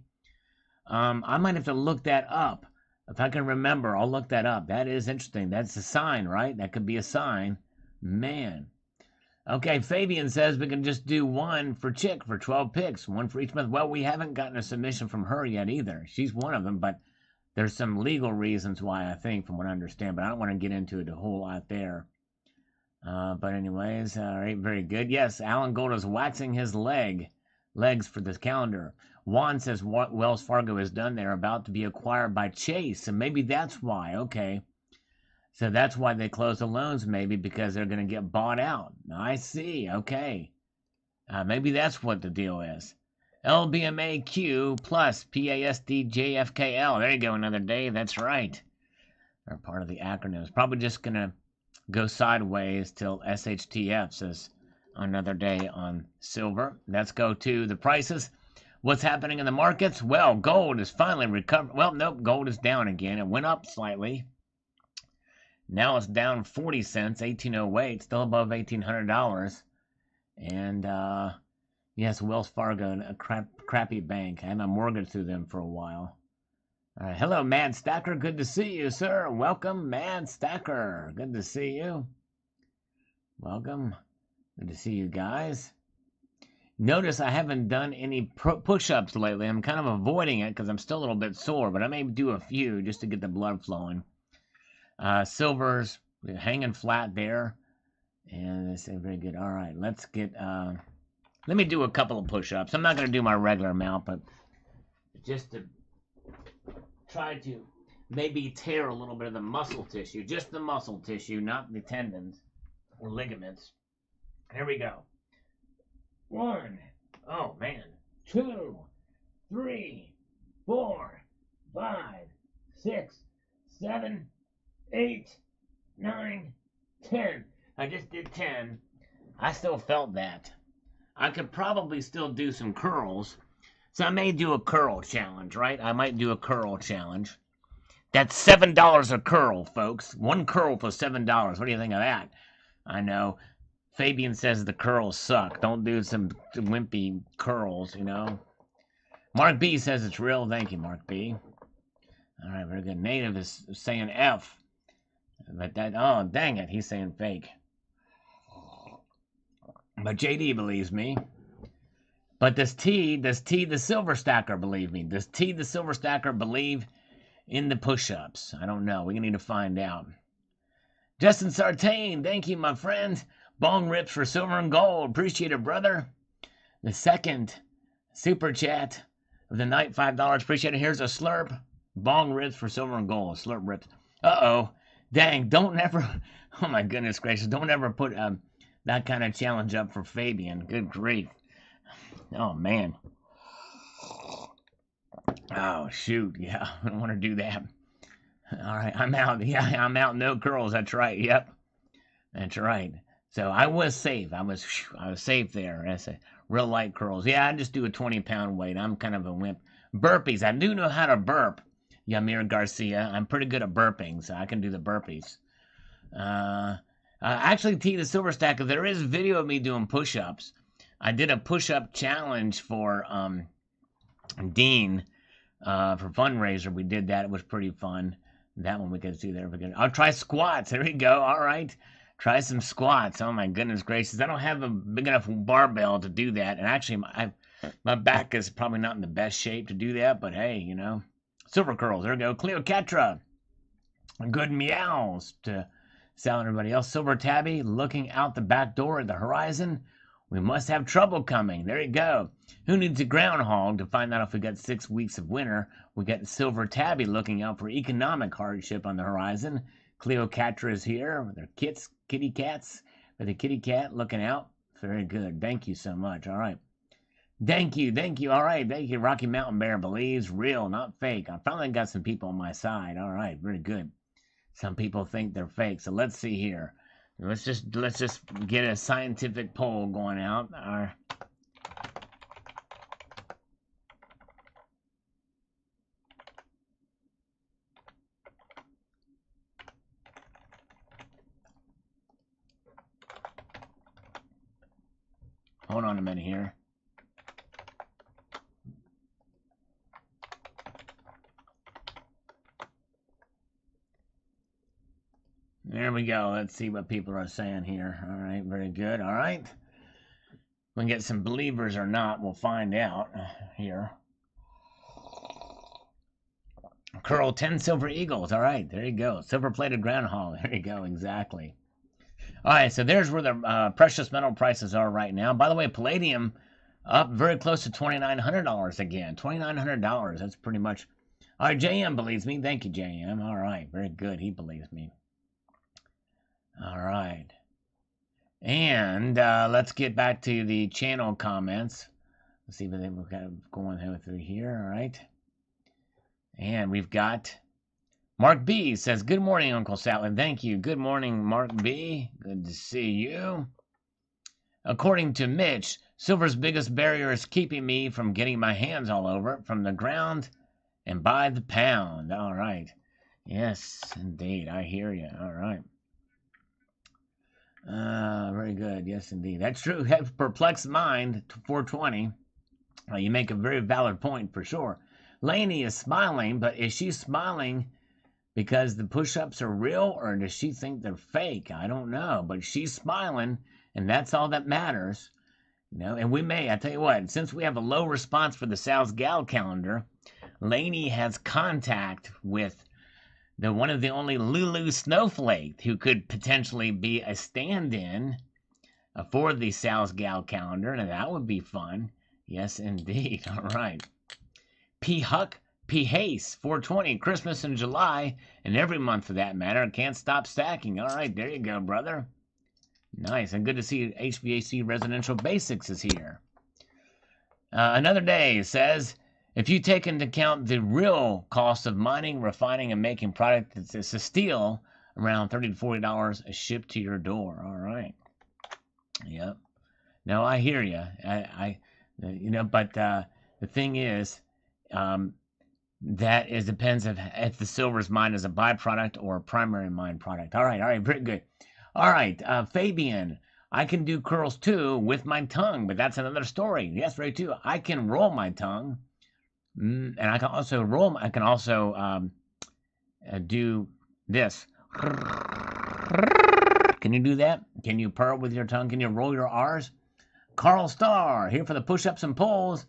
I might have to look that up. If I can remember, I'll look that up. That is interesting. That's a sign, right? That could be a sign. Man. Okay, Fabian says we can just do one for Chick for 12 picks, one for each month. Well, we haven't gotten a submission from her yet either. She's one of them, but there's some legal reasons why, I think, from what I understand, but I don't want to get into it a whole lot there. But anyways, all right, very good. Yes, Alan Gold is waxing his legs for this calendar. Juan says what Wells Fargo is done. They're about to be acquired by Chase, and maybe that's why. Okay, so that's why they closed the loans, maybe because they're going to get bought out. I see. Okay, maybe that's what the deal is. LBMAQ plus PASDJFKL. There you go, another day. That's right. They're part of the acronyms. Probably just going to go sideways till SHTF says another day on silver. Let's go to the prices. What's happening in the markets? Well, gold is finally recovered. Well, nope, gold is down again. It went up slightly. Now it's down 40 cents, 1808, still above $1,800. And yes, Wells Fargo, a crappy bank. I had my mortgage through them for a while. All right, hello, Mad Stacker. Good to see you, sir. Welcome, Mad Stacker. Good to see you. Welcome. Good to see you guys. Notice I haven't done any push-ups lately. I'm kind of avoiding it because I'm still a little bit sore, but I may do a few just to get the blood flowing. Silver's hanging flat there. And they say very good. All right, let's get... let me do a couple of push-ups. I'm not going to do my regular amount, but just to try to maybe tear a little bit of the muscle tissue. Just the muscle tissue, not the tendons or ligaments. Here we go. 1. Oh, man. 2, 3, 4, 5, 6, 7, 8, 9, 10. I just did 10. I still felt that. I could probably still do some curls. So I may do a curl challenge, right? I might do a curl challenge. That's $7 a curl, folks. One curl for $7. What do you think of that? I know. Fabian says the curls suck. Don't do some wimpy curls, you know. Mark B says it's real. Thank you, Mark B. All right, very good. Native is saying F. But that, oh, dang it, he's saying fake. But JD believes me. But does T the Silver Stacker believe me? Does T the Silver Stacker believe in the push-ups? I don't know. We need to find out. Justin Sartain, thank you, my friend. Bong rips for silver and gold. Appreciate it, brother. The second super chat of the night, $5. Appreciate it. Here's a slurp. Bong rips for silver and gold. Slurp rips. Uh-oh. Dang, don't ever... Oh, my goodness gracious. Don't ever put that kind of challenge up for Fabian. Good grief. Oh, man. Oh, shoot. Yeah, I don't want to do that. All right, I'm out. Yeah, I'm out. No curls. That's right. Yep. That's right. So I was safe. I was safe there. That's a real light curls. Yeah, I just do a 20-pound weight. I'm kind of a wimp. Burpees. I do know how to burp. Yamir Garcia. I'm pretty good at burping, so I can do the burpees. Actually, T the Silver Stacker, there is video of me doing push-ups. I did a push-up challenge for Dean for fundraiser. We did that. It was pretty fun. That one we could see there. I'll try squats. There we go. All right. Try some squats. Oh, my goodness gracious. I don't have a big enough barbell to do that. And actually, my back is probably not in the best shape to do that. But, hey, you know. Silver curls. There we go. Cleocatra. Good meows to Sal and everybody else. Silver Tabby looking out the back door at the horizon. We must have trouble coming. There you go. Who needs a groundhog to find out if we got 6 weeks of winter? We got Silver Tabby looking out for economic hardship on the horizon. Cleocatra is here with her kitty cats, with a kitty cat looking out. Very good. Thank you so much. All right. Thank you. All right. Thank you. Rocky Mountain Bear believes real, not fake. I finally got some people on my side. All right. Very good. Some people think they're fake. So let's see here. Let's just get a scientific poll going out. Hold on a minute here. There we go. Let's see what people are saying here. All right, very good. All right. We can get some believers or not. We'll find out here. Curl 10 silver eagles. All right, there you go. Silver-plated groundhog. There you go, exactly. All right, so there's where the precious metal prices are right now. By the way, palladium up very close to $2,900 again. $2,900. That's pretty much. All right, JM believes me. Thank you, JM. All right, very good. He believes me. All right. And let's get back to the channel comments. Let's see what we've got going through here. All right. And we've got Mark B says, good morning, Uncle Sal. Thank you. Good morning, Mark B. Good to see you. According to Mitch, silver's biggest barrier is keeping me from getting my hands all over it from the ground and by the pound. All right. Yes, indeed. I hear you. All right. Very good. Yes, indeed. That's true. Have perplexed mind. 420. You make a very valid point for sure. Lainey is smiling, but is she smiling because the push-ups are real, or does she think they're fake? I don't know, but she's smiling, and that's all that matters. You know, and we may, I tell you what, since we have a low response for the Sal's Gal calendar, Lainey has contact with the one of the only Lulu Snowflake who could potentially be a stand-in for the Sal's Gal calendar, and that would be fun. Yes, indeed. All right. P. Huck, P. Hace, 420, Christmas in July, and every month for that matter. Can't stop stacking. All right, there you go, brother. Nice, and good to see HVAC Residential Basics is here. Another day says, if you take into account the real cost of mining, refining, and making product, it's a steal around $30 to $40 shipped to your door. All right. Yep. No, I hear you. But the thing is, that is depends if the silver's mined as a byproduct or a primary mine product. All right, very good. All right, Fabian, I can do curls too with my tongue, but that's another story. Yes, right too. I can roll my tongue. And I can also roll. I can also do this. Can you do that? Can you purr with your tongue? Can you roll your R's? Carl Starr here for the push-ups and pulls,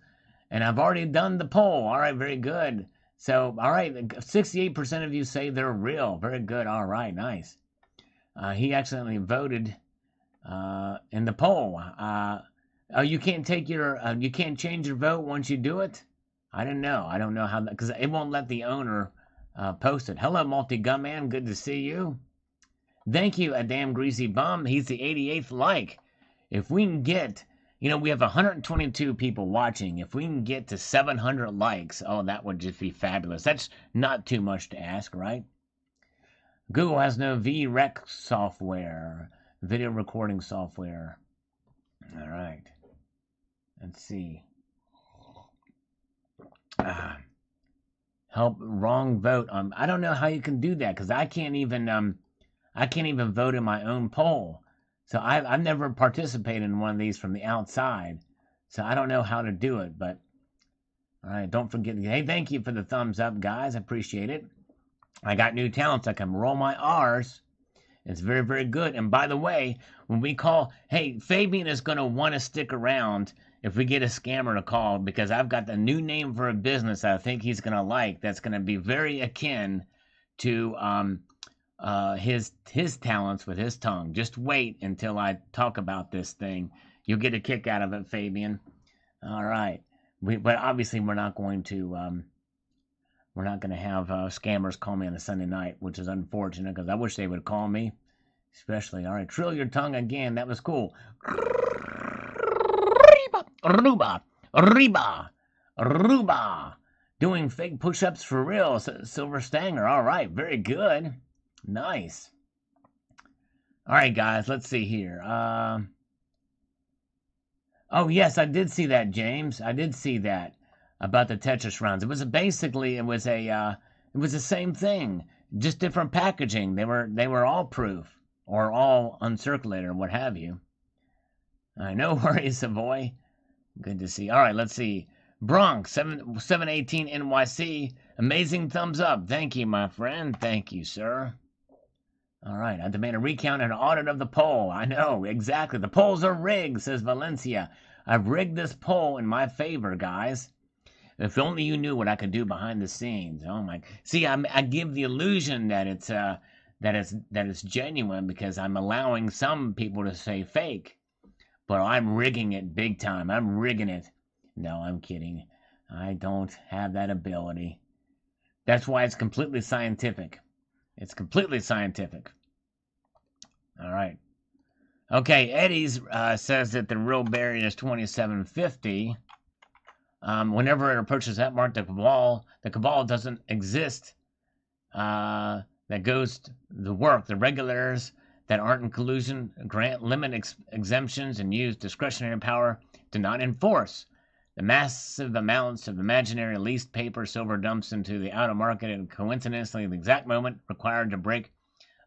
and I've already done the poll. All right, very good. So, all right, 68% of you say they're real. Very good. All right, nice. He accidentally voted in the poll. You can't take your. You can't change your vote once you do it. I don't know. I don't know how that, because it won't let the owner post it. Hello, Multi-Gunman. Good to see you. Thank you, a damn greasy bum. He's the 88th like. If we can get, we have 122 people watching. If we can get to 700 likes, oh, that would just be fabulous. That's not too much to ask, right? Google has no VREC software, video recording software. All right. Let's see. Help wrong vote. I don't know how you can do that because I can't even vote in my own poll. So I've never participated in one of these from the outside. So I don't know how to do it. But all right, don't forget. Hey, thank you for the thumbs up, guys. I appreciate it. I got new talents. I can roll my R's. It's very, very good. And by the way, when we call, hey, Fabian is going to want to stick around if we get a scammer to call, because I've got the new name for a business I think he's going to like that's going to be very akin to his talents with his tongue. Just wait until I talk about this thing. You'll get a kick out of it, Fabian. All right. But obviously we're not going to have scammers call me on a Sunday night, which is unfortunate because I wish they would call me. Especially, all right, trill your tongue again. That was cool. Ruba. Doing fake push-ups for real. Silver Stanger. All right, very good. Nice. All right, guys, let's see here. Oh, yes, I did see that, James. I did see that about the Tetris rounds. It was the same thing, just different packaging. They were all proof or all uncirculated or what have you. No worries, Savoy. Good to see. All right, let's see. Bronx 718 NYC. Amazing thumbs up. Thank you, my friend. Thank you, sir. All right, I demand a recount and an audit of the poll. I know, exactly. The polls are rigged, says Valencia. I've rigged this poll in my favor, guys. If only you knew what I could do behind the scenes. Oh my! See, I give the illusion that it's genuine because I'm allowing some people to say fake, but I'm rigging it big time. I'm rigging it. No, I'm kidding. I don't have that ability. That's why it's completely scientific. It's completely scientific. All right. Okay, Eddie's says that the real barrier is 2750. Whenever it approaches that mark, the cabal doesn't exist. That goes to the work. The regulators that aren't in collusion grant limit exemptions and use discretionary power to not enforce. The massive amounts of imaginary leased paper silver dumps into the outer market at coincidentally the exact moment required to break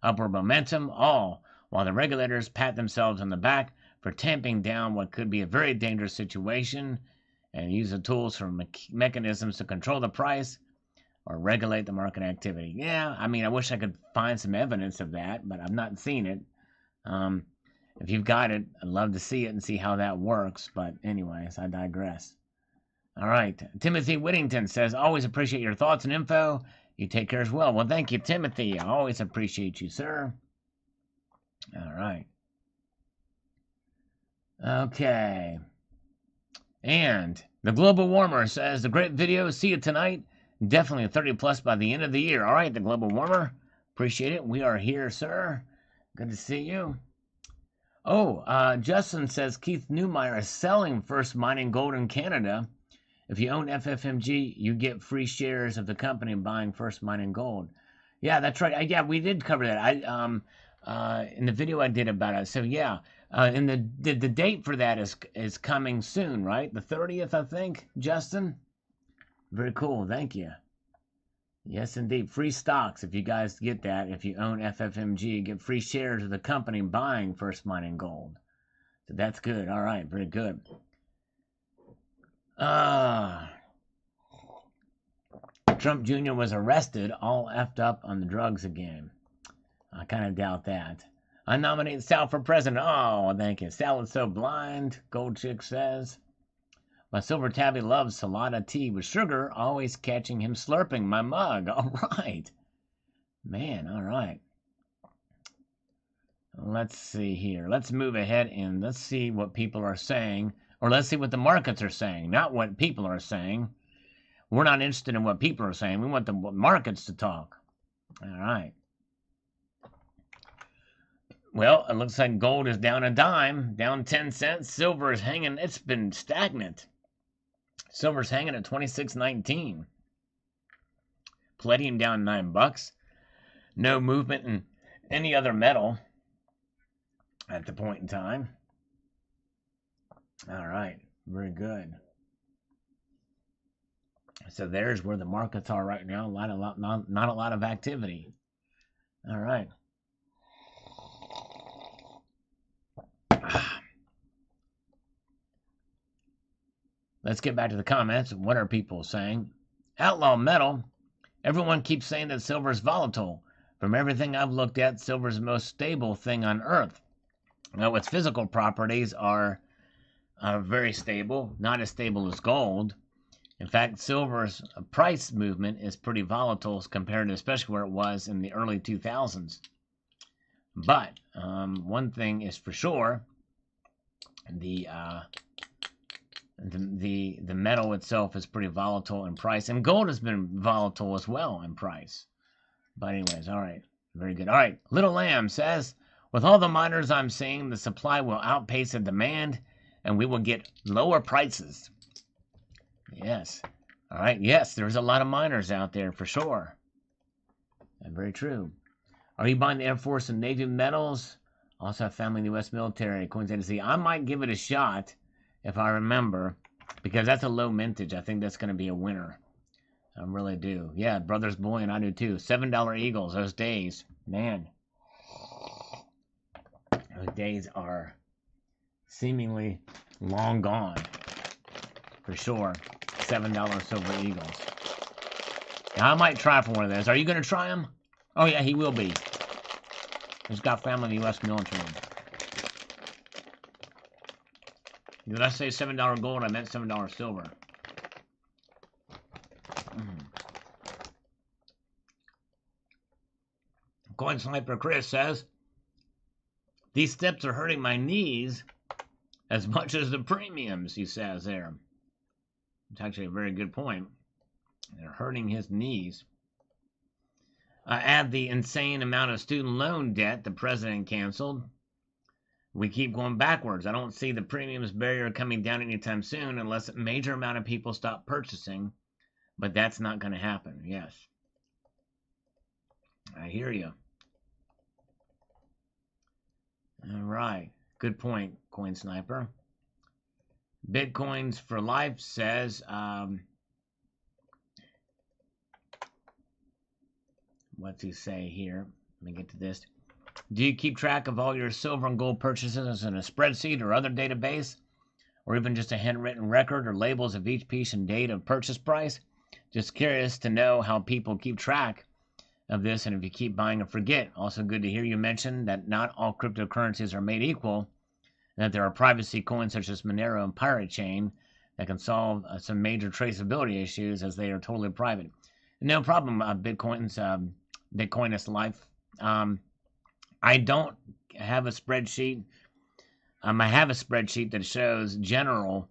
upward momentum, all while the regulators pat themselves on the back for tamping down what could be a very dangerous situation and use the tools for mechanisms to control the price or regulate the market activity. Yeah, I mean, I wish I could find some evidence of that, but I've not seen it. If you've got it, I'd love to see it and see how that works. But anyways, I digress. All right. Timothy Whittington says, always appreciate your thoughts and info. You take care as well. Well, thank you, Timothy. I always appreciate you, sir. All right. Okay. And the Global Warmer says, the great video. See you tonight. Definitely 30 plus by the end of the year. All right, the Global Warmer. Appreciate it. We are here, sir. Good to see you. Oh, Justin says Keith Newmeyer is selling First Mining Gold in Canada. If you own FFMG, you get free shares of the company buying First Mining Gold. Yeah, that's right. Yeah, we did cover that. In the video I did about it. So yeah, and the date for that is coming soon, right? The 30th, I think. Justin. Very cool. Thank you. Yes, indeed. Free stocks, if you guys get that. If you own FFMG, get free shares of the company buying First Mining Gold. So that's good. All right, very good. Trump Jr. was arrested, all effed up on the drugs again. I kind of doubt that. I nominate Sal for president. Oh, thank you. Sal is so blind, Gold Chick says. My silver tabby loves Salada tea with sugar, always catching him slurping my mug. All right. Man, all right. Let's see here. Let's move ahead and let's see what people are saying. Or let's see what the markets are saying, not what people are saying. We're not interested in what people are saying. We want the markets to talk. All right. Well, it looks like gold is down a dime, down 10 cents. Silver is hanging. It's been stagnant. Silver's hanging at $26.19. Palladium down $9. No movement in any other metal at the point in time. All right, very good. So there's where the markets are right now. Not a lot of activity. All right. Let's get back to the comments. What are people saying? Outlaw Metal. Everyone keeps saying that silver is volatile. From everything I've looked at, silver is the most stable thing on Earth. Now, its physical properties are very stable, not as stable as gold. In fact, silver's price movement is pretty volatile compared to especially where it was in the early 2000s. But one thing is for sure, the metal itself is pretty volatile in price, and gold has been volatile as well in price. But anyways, all right, very good. All right, Little Lamb says, with all the miners I'm seeing, the supply will outpace the demand, and we will get lower prices. Yes. All right. Yes, there's a lot of miners out there for sure. And very true. Are you buying the Air Force and Navy medals? Also have family in the U.S. military. Coincidentally, I might give it a shot if I remember, because that's a low mintage. I think that's going to be a winner. I really do. Yeah, Brothers Boy and I do too. $7 Eagles. Those days, man. Those days are seemingly long gone. For sure. $7 Silver Eagles. Now, I might try for one of those. Are you going to try them? Oh, yeah, he will be. He's got family in the U.S. military. Did I say $7 gold? I meant $7 silver. Coin Sniper Chris says, these steps are hurting my knees as much as the premiums, he says there. It's actually a very good point. They're hurting his knees. Add the insane amount of student loan debt the president canceled. We keep going backwards. I don't see the premiums barrier coming down anytime soon unless a major amount of people stop purchasing. But that's not going to happen. Yes. I hear you. All right. Good point, Coin Sniper. Bitcoins for Life says, what's he say here? Let me get to this. Do you keep track of all your silver and gold purchases in a spreadsheet or other database? Or even just a handwritten record or labels of each piece and date of purchase price? Just curious to know how people keep track of this and if you keep buying and forget. Also good to hear you mention that not all cryptocurrencies are made equal, and that there are privacy coins such as Monero and Pirate Chain that can solve some major traceability issues as they are totally private. No problem, Bitcoinist Life. I don't have a spreadsheet. I have a spreadsheet that shows general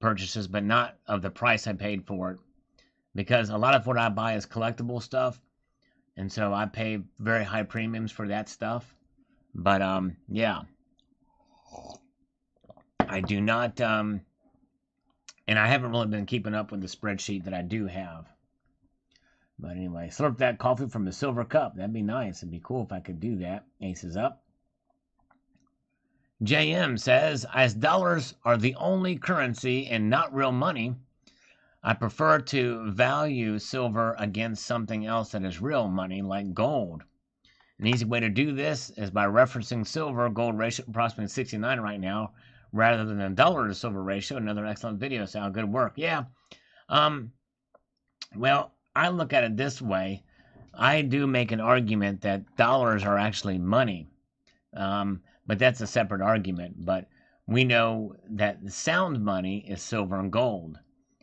purchases, but not of the price I paid for it. Because a lot of what I buy is collectible stuff. And so I pay very high premiums for that stuff. But, yeah. I do not, and I haven't really been keeping up with the spreadsheet that I do have. But anyway, slurp that coffee from a silver cup. That'd be nice. It'd be cool if I could do that. Aces up. JM says, as dollars are the only currency and not real money, I prefer to value silver against something else that is real money, like gold. An easy way to do this is by referencing silver-gold ratio approximately 69 right now, rather than a dollar to silver ratio. Another excellent video, Sal. Good work. Yeah. Well, I look at it this way. I do make an argument that dollars are actually money. But that's a separate argument. But we know that the sound money is silver and gold.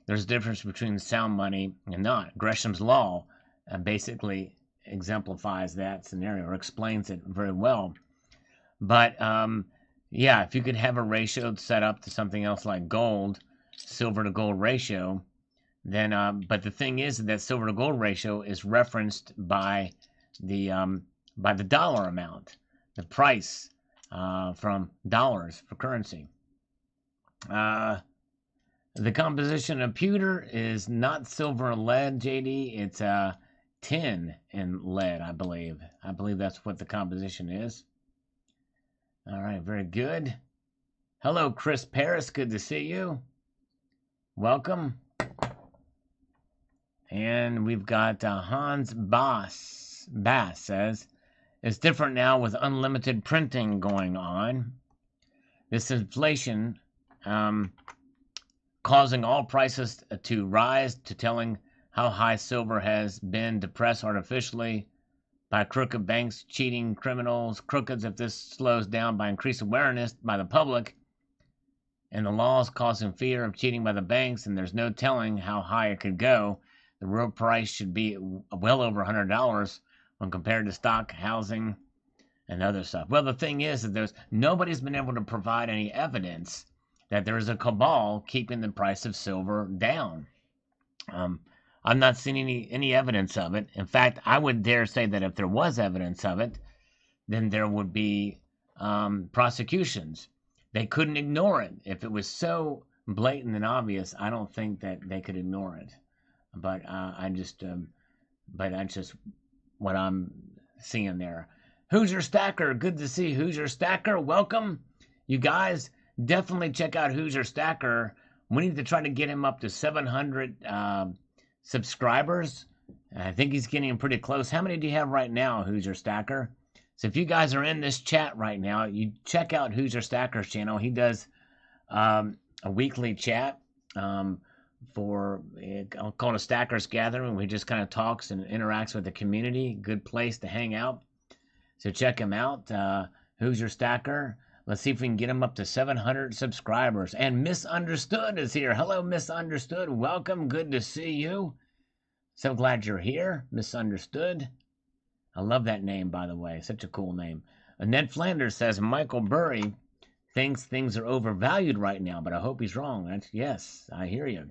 There's a difference between sound money and not. Gresham's law basically exemplifies that scenario or explains it very well. But, yeah, if you could have a ratio set up to something else like gold, silver to gold ratio, then, but the thing is that silver to gold ratio is referenced by the dollar amount, the price, from dollars for currency. The composition of pewter is not silver and lead, JD. It's tin and lead, I believe. I believe that's what the composition is. All right, very good. Hello, Chris Paris. Good to see you. Welcome. And we've got Hans Bass says, it's different now with unlimited printing going on. This inflation causing all prices to rise, to telling how high silver has been depressed artificially by crooked banks, cheating criminals, crooked's. If this slows down by increased awareness by the public and the laws causing fear of cheating by the banks, and there's no telling how high it could go. The real price should be well over $100 when compared to stock, housing, and other stuff. Well, the thing is that nobody's been able to provide any evidence that there is a cabal keeping the price of silver down. I'm not seeing any evidence of it. In fact, I would dare say that if there was evidence of it, then there would be prosecutions. They couldn't ignore it. If it was so blatant and obvious, I don't think that they could ignore it. But that's just what I'm seeing there. Hoosier Stacker, good to see Hoosier Stacker. Welcome, you guys. Definitely check out Hoosier Stacker. We need to try to get him up to 700 subscribers. I think he's getting pretty close. How many do you have right now, Hoosier Stacker? So if you guys are in this chat right now, you check out Hoosier Stacker's channel. He does a weekly chat for, I'll call it a Stackers Gathering. We just kind of talks and interacts with the community. Good place to hang out. So check him out. Who's Your Stacker? Let's see if we can get him up to 700 subscribers. And Misunderstood is here. Hello, Misunderstood. Welcome. Good to see you. So glad you're here, Misunderstood. I love that name, by the way. Such a cool name. Ned Flanders says Michael Burry thinks things are overvalued right now, but I hope he's wrong. Yes, I hear you.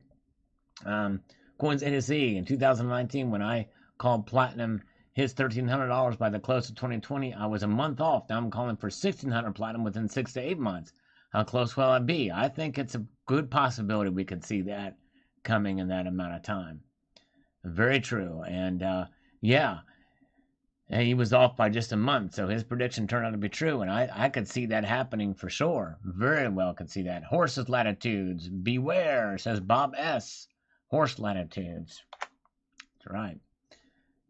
Coins NSE in 2019, when I called platinum hits $1,300 by the close of 2020, I was a month off. Now I'm calling for 1,600 platinum within 6 to 8 months. How close will I be? I think it's a good possibility we could see that coming in that amount of time. Very true. And yeah, and he was off by just a month, so his prediction turned out to be true, and I could see that happening for sure. Very well could see that. Horses Latitudes, beware, says Bob S. Horse Latitudes. That's right.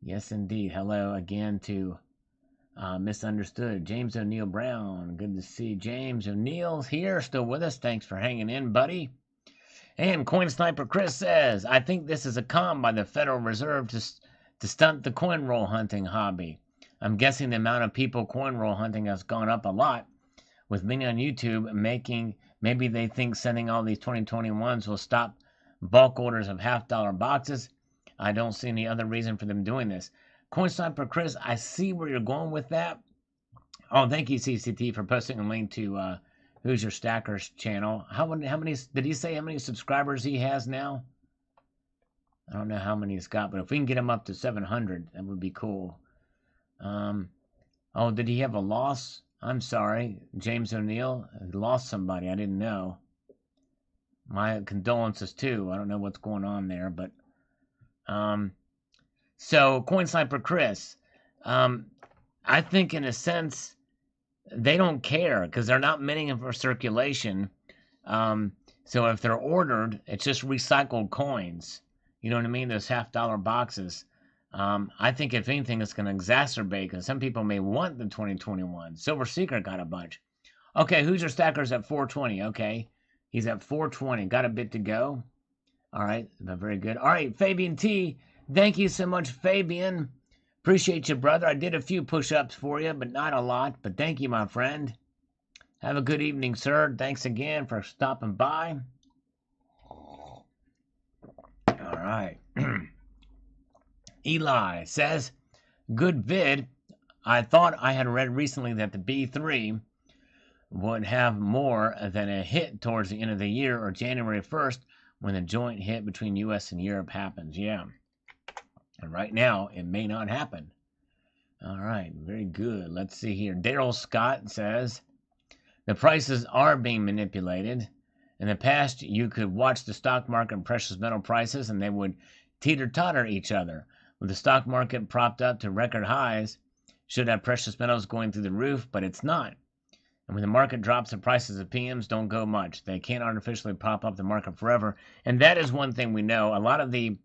Yes, indeed. Hello again to Misunderstood. James O'Neill Brown. Good to see James O'Neill's here, still with us. Thanks for hanging in, buddy. And Coin Sniper Chris says, I think this is a con by the Federal Reserve to stunt the coin roll hunting hobby. I'm guessing the amount of people coin roll hunting has gone up a lot, with many on YouTube maybe they think sending all these 2021s will stop bulk orders of $half boxes. I don't see any other reason for them doing this. Coin Sniper Chris, I see where you're going with that. Oh, thank you, CCT, for posting a link to Who's Your Stackers channel. How many did he say how many subscribers he has now? I don't know how many he's got, but if we can get him up to 700, that would be cool. Oh, did he have a loss? I'm sorry, James O'Neill. He lost somebody. I didn't know. My condolences too. I don't know what's going on there, but so Coin Sniper Chris, I think in a sense they don't care because they're not minting them for circulation. So if they're ordered, it's just recycled coins. You know what I mean? Those $half boxes. I think if anything, it's going to exacerbate because some people may want the 2021. Silver Secret got a bunch. Okay, Who's Your Stacker's at 420? Okay, he's at 420. Got a bit to go. All right, very good. All right, Fabian T. Thank you so much, Fabian. Appreciate you, brother. I did a few push-ups for you, but not a lot. But thank you, my friend. Have a good evening, sir. Thanks again for stopping by. All right. Eli says, good vid. I thought I had read recently that the B3 would have more than a hit towards the end of the year or January 1st when the joint hit between U.S. and Europe happens. Yeah. And right now, it may not happen. All right. Very good. Let's see here. Daryl Scott says, the prices are being manipulated. In the past, you could watch the stock market and precious metal prices, and they would teeter-totter each other. With the stock market propped up to record highs, should have precious metals going through the roof, but it's not. And when the market drops, the prices of PMs don't go much. They can't artificially prop up the market forever. And that is one thing we know. A lot of the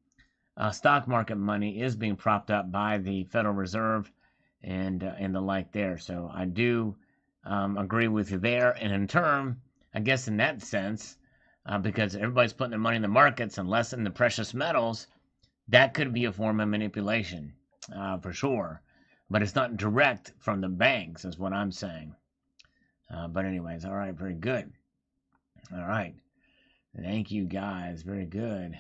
stock market money is being propped up by the Federal Reserve and the like there. So I do agree with you there. And in turn, I guess in that sense, because everybody's putting their money in the markets and less in the precious metals, that could be a form of manipulation, for sure. But it's not direct from the banks, is what I'm saying. But anyways, all right, very good. All right. Thank you, guys. Very good.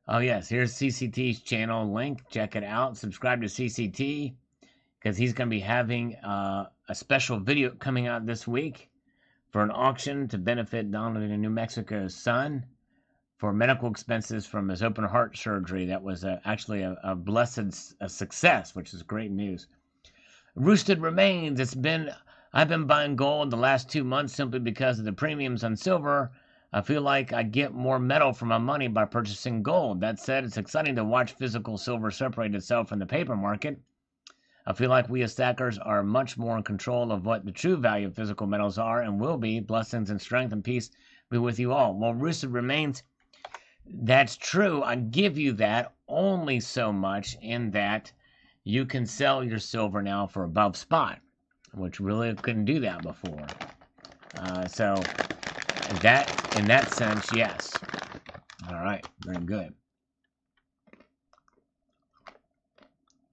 Oh, yes, here's CCT's channel link. Check it out. Subscribe to CCT because he's going to be having a special video coming out this week for an auction to benefit Donald in New Mexico's son for medical expenses from his open heart surgery. That was actually a blessed success, which is great news. Roosted Remains. I've been buying gold the last 2 months simply because of the premiums on silver. I feel like I get more metal for my money by purchasing gold. That said, it's exciting to watch physical silver separate itself from the paper market. I feel like we as stackers are much more in control of what the true value of physical metals are and will be. Blessings and strength and peace be with you all. Well, Roosted Remains, that's true. I give you that only so much in that you can sell your silver now for above spot, which really couldn't do that before. So in that sense, yes. All right, very good.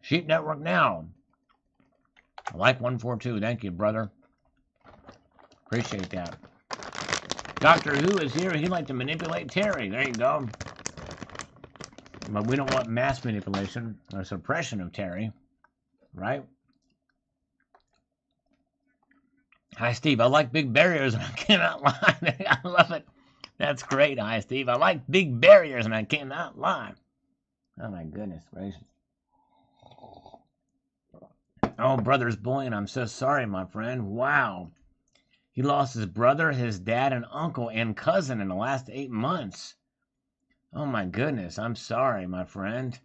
Sheep Network now. Like 142. Thank you, brother. Appreciate that. Doctor Who is here. He'd like to manipulate Terry. There you go. But we don't want mass manipulation or suppression of Terry. Right? Hi, Steve. I like big barriers and I cannot lie. I love it. That's great. Hi, Steve. I like big barriers and I cannot lie. Oh, my goodness gracious. Oh, brother's bullying. I'm so sorry, my friend. Wow. He lost his brother, his dad, and uncle, and cousin in the last 8 months. Oh, my goodness. I'm sorry, my friend.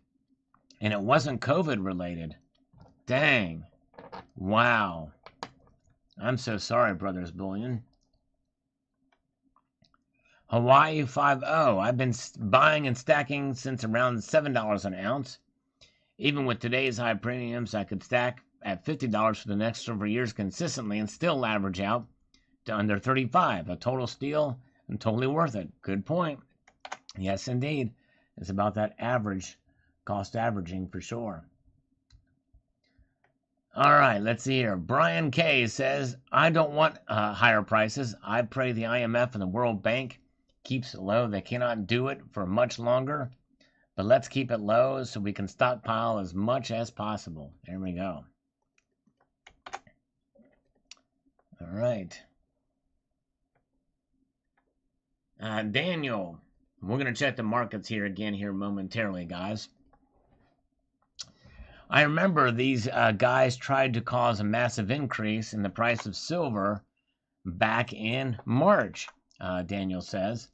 And it wasn't COVID related. Dang. Wow. I'm so sorry, brother's bullying. Hawaii 5-0. I've been buying and stacking since around $7 an ounce. Even with today's high premiums, I could stack at $50 for the next several years consistently and still average out to under 35. A total steal and totally worth it. Good point. Yes, indeed. It's about that average, cost averaging for sure. All right, let's see here. Brian K. says, I don't want higher prices. I pray the IMF and the World Bank keeps it low. They cannot do it for much longer, but let's keep it low so we can stockpile as much as possible. There we go. All right. Daniel, we're going to check the markets here again here momentarily, guys. I remember these guys tried to cause a massive increase in the price of silver back in March, Daniel says.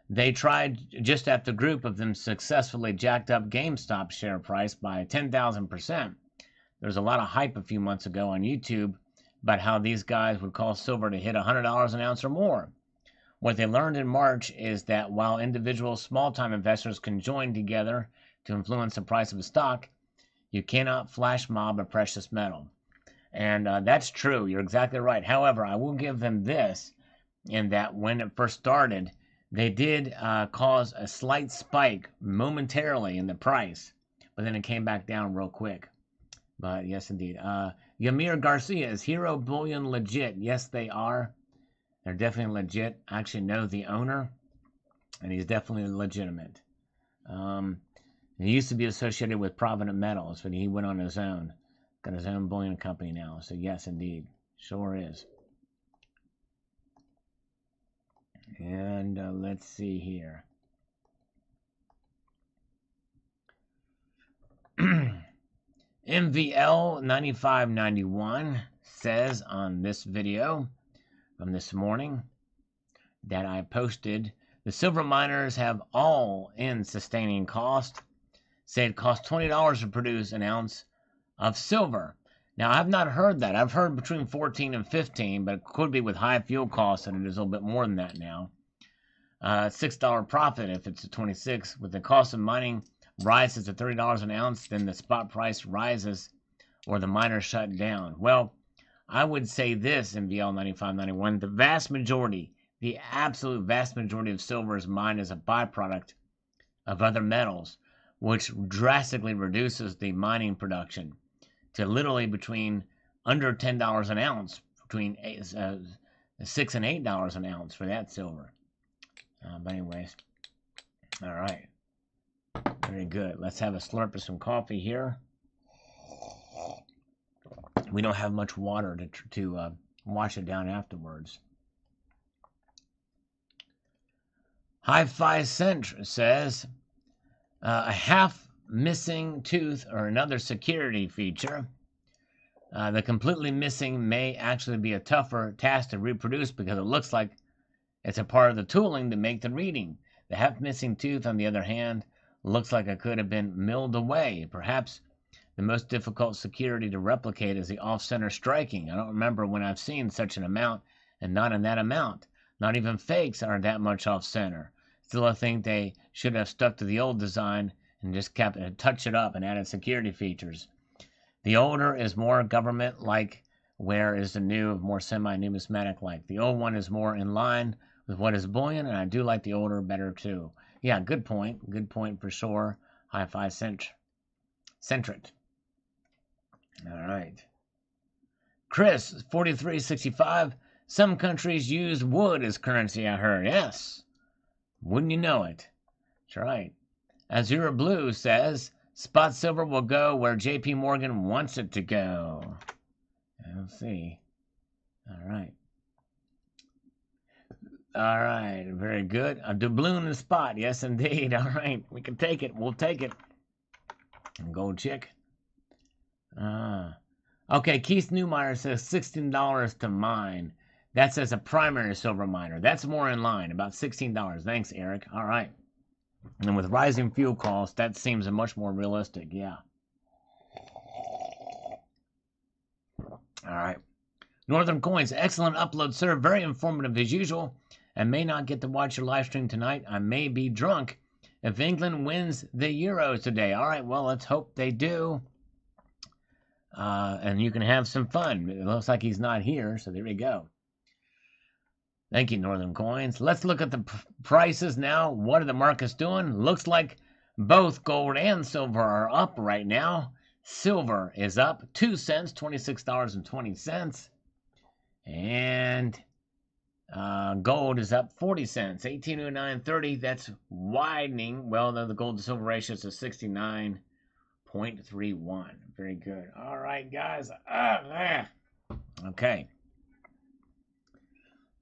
They tried just after a group of them successfully jacked up GameStop share price by 10,000%. There was a lot of hype a few months ago on YouTube about how these guys would cause silver to hit $100 an ounce or more. What they learned in March is that while individual small-time investors can join together to influence the price of a stock, you cannot flash mob a precious metal. And that's true. You're exactly right. However, I will give them this, in that when it first started, they did cause a slight spike momentarily in the price, but then it came back down real quick. But yes, indeed. Yamir Garcia, is Hero Bullion legit? Yes, they are. They're definitely legit. I actually know the owner, and he's definitely legitimate. He used to be associated with Provident Metals, but he went on his own. Got his own bullion company now. So yes, indeed. Sure is. And let's see here. MVL 9591 says on this video from this morning that I posted, the silver miners have all-in sustaining cost. Say it costs $20 to produce an ounce of silver. Now, I've not heard that. I've heard between 14 and 15, but it could be with high fuel costs, and it is a little bit more than that now. $6 profit if it's a 26. With the cost of mining rises to $30 an ounce, then the spot price rises or the miner shut down. Well, I would say this in VL 9591, the vast majority, the absolute vast majority of silver is mined as a byproduct of other metals, which drastically reduces the mining production to literally between under $10 an ounce, between $6 and $8 an ounce for that silver. But anyways, all right. Very good. Let's have a slurp of some coffee here. We don't have much water to wash it down afterwards. Hi-Fi Cent says, a half missing tooth or another security feature. The completely missing may actually be a tougher task to reproduce because it looks like it's a part of the tooling to make the reading. The half missing tooth, on the other hand, looks like it could have been milled away. Perhaps the most difficult security to replicate is the off-center striking. I don't remember when I've seen such an amount, and not in that amount. Not even fakes are that much off-center. Still, I think they should have stuck to the old design and just touched it up and added security features. The older is more government-like Where is the new, more semi-numismatic like? The old one is more in line with what is bullion, and I do like the older better too. Yeah, good point. Good point for sure. Hi-Fi Centric. All right. Chris, 4365. Some countries use wood as currency, I heard. Yes. Wouldn't you know it? That's right. Azure Blue says, spot silver will go where JP Morgan wants it to go. Let's see. All right. All right. Very good. A doubloon in spot. Yes, indeed. All right. We can take it. We'll take it. Gold chick. Okay. Keith Newmeyer says $16 to mine. That's as a primary silver miner. That's more in line. About $16. Thanks, Eric. All right. And with rising fuel costs, that seems much more realistic. Yeah. All right. Northern Coins, excellent upload, sir. Very informative as usual. I may not get to watch your live stream tonight. I may be drunk if England wins the Euros today. All right, well, let's hope they do. And you can have some fun. It looks like he's not here, so there we go. Thank you, Northern Coins. Let's look at the prices now. What are the markets doing? Looks like both gold and silver are up right now. Silver is up 2 cents, $26.20. And gold is up 40 cents, 1809.30. That's widening. Well, the gold to silver ratio is a 69.31. Very good. All right, guys. Okay.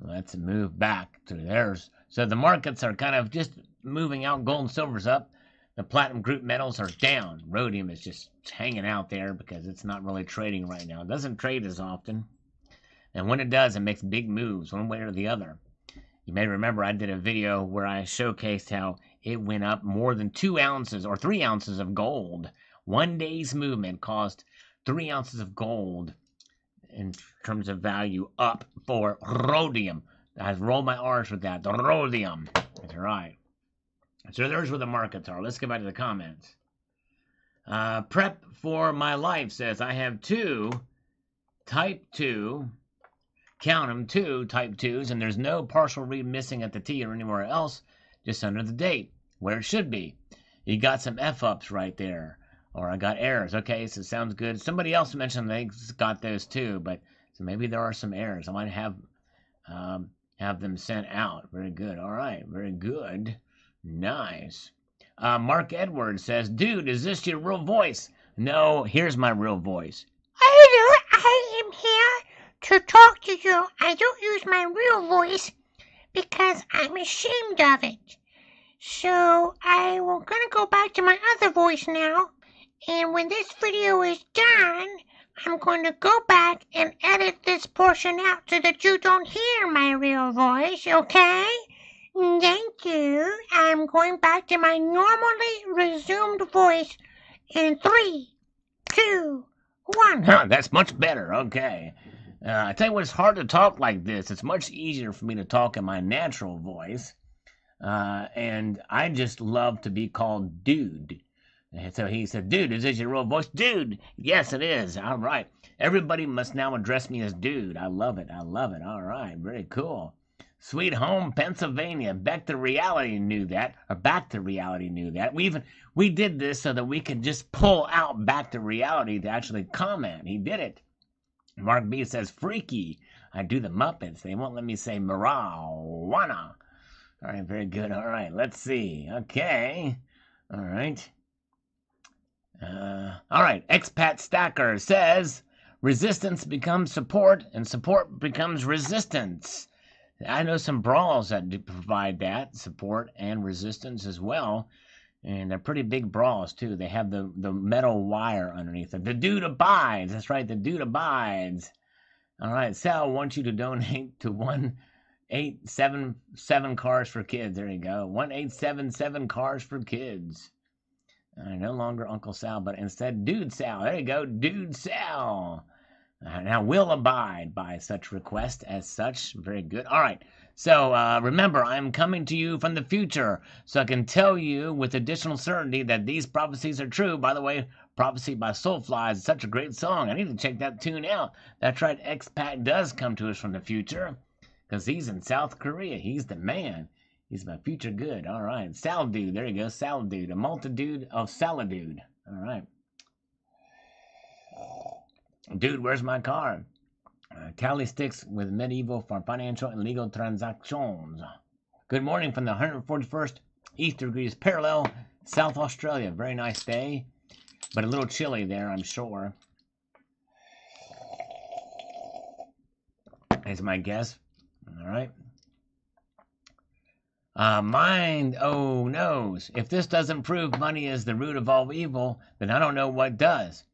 Let's move back to theirs. So the markets are kind of just moving out. Gold and silver's up. The platinum group metals are down. Rhodium is just hanging out there because it's not really trading right now. It doesn't trade as often. And when it does, it makes big moves one way or the other. You may remember I did a video where I showcased how it went up more than 2 ounces or 3 ounces of gold. 1 day's movement caused 3 ounces of gold in terms of value up for rhodium. I rolled my R's with that. The rhodium. That's right. So there's where the markets are. Let's get back to the comments. Prep for my life says, I have 2 type 2. Count them, 2 type 2s, and there's no partial read missing at the T or anywhere else, just under the date, where it should be. You got some F-ups right there, or I got errors. Okay, so sounds good. Somebody else mentioned they got those too, but so maybe there are some errors. I might have them sent out. Very good. All right, very good. Nice. Mark Edwards says, dude, is this your real voice? No, here's my real voice. Hello, I am here to talk to you. I don't use my real voice because I'm ashamed of it. So I'm gonna go back to my other voice now. And when this video is done, I'm going to go back and edit this portion out so that you don't hear my real voice, okay? Thank you. I'm going back to my normally resumed voice in 3, 2, 1. That's much better. Okay. I tell you what, it's hard to talk like this. It's much easier for me to talk in my natural voice. And I just love to be called dude. And so he said, dude, is this your real voice? Dude, yes, it is. All right. Everybody must now address me as dude. I love it. I love it. All right. Very cool. Sweet home, Pennsylvania. Back to Reality knew that. Or Back to Reality knew that. We did this so that we could just pull out Back to Reality to actually comment. He did it. Mark B says, freaky. I do the Muppets. They won't let me say marijuana. All right, very good. All right, let's see. Okay. All right. All right. Expat Stacker says, resistance becomes support, and support becomes resistance. I know some brawls that do provide that, support and resistance as well. And they're pretty big brawls, too. They have the metal wire underneath it. The dude abides. That's right, the dude abides. All right, Sal wants you to donate to 1877 Cars for Kids. There you go. 1877 Cars for Kids. No longer Uncle Sal, but instead Dude Sal. There you go, Dude Sal. Now we'll abide by such request as such. Very good. All right. So remember, I am coming to you from the future, so I can tell you with additional certainty that these prophecies are true. By the way, Prophecy by Soulfly is such a great song. I need to check that tune out. That's right, X-Pac does come to us from the future, because he's in South Korea. He's the man. He's my future good. All right, Salad Dude. There you go, Salad Dude. A multitude of Salad Dude. All right. Dude, where's my card? Tally sticks with medieval for financial and legal transactions. Good morning from the 141st East degrees parallel, South Australia. Very nice day, but a little chilly there, I'm sure. Is my guess. All right. Mind, oh, knows. If this doesn't prove money is the root of all evil, then I don't know what does.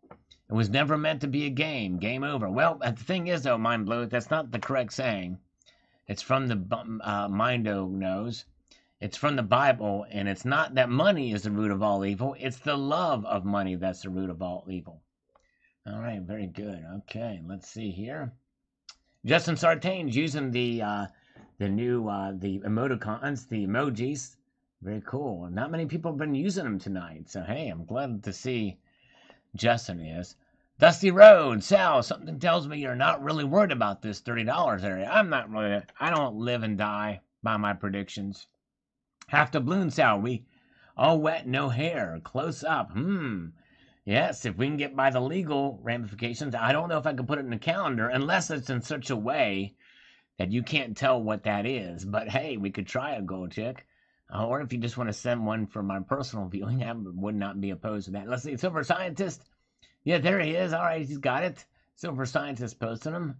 It was never meant to be a game. Game over. Well, the thing is, though, Mind Blow, that's not the correct saying. It's from the Mindo knows. It's from the Bible, and it's not that money is the root of all evil. It's the love of money that's the root of all evil. All right, very good. Okay, let's see here. Justin Sartain's using the new the emoticons, the emojis. Very cool. Not many people have been using them tonight, so hey, I'm glad to see. Justin is. Dusty Road, Sal, something tells me you're not really worried about this $30 area. I'm not really. I don't live and die by my predictions. Half doubloon, Sal. We all wet, no hair. Close up. Yes, if we can get by the legal ramifications, I don't know if I can put it in the calendar unless it's in such a way that you can't tell what that is. But hey, we could try a gold check. Or if you just want to send one for my personal viewing, I would not be opposed to that. Let's see, Silver Scientist. Yeah, there he is. All right, he's got it. Silver Scientist posting him.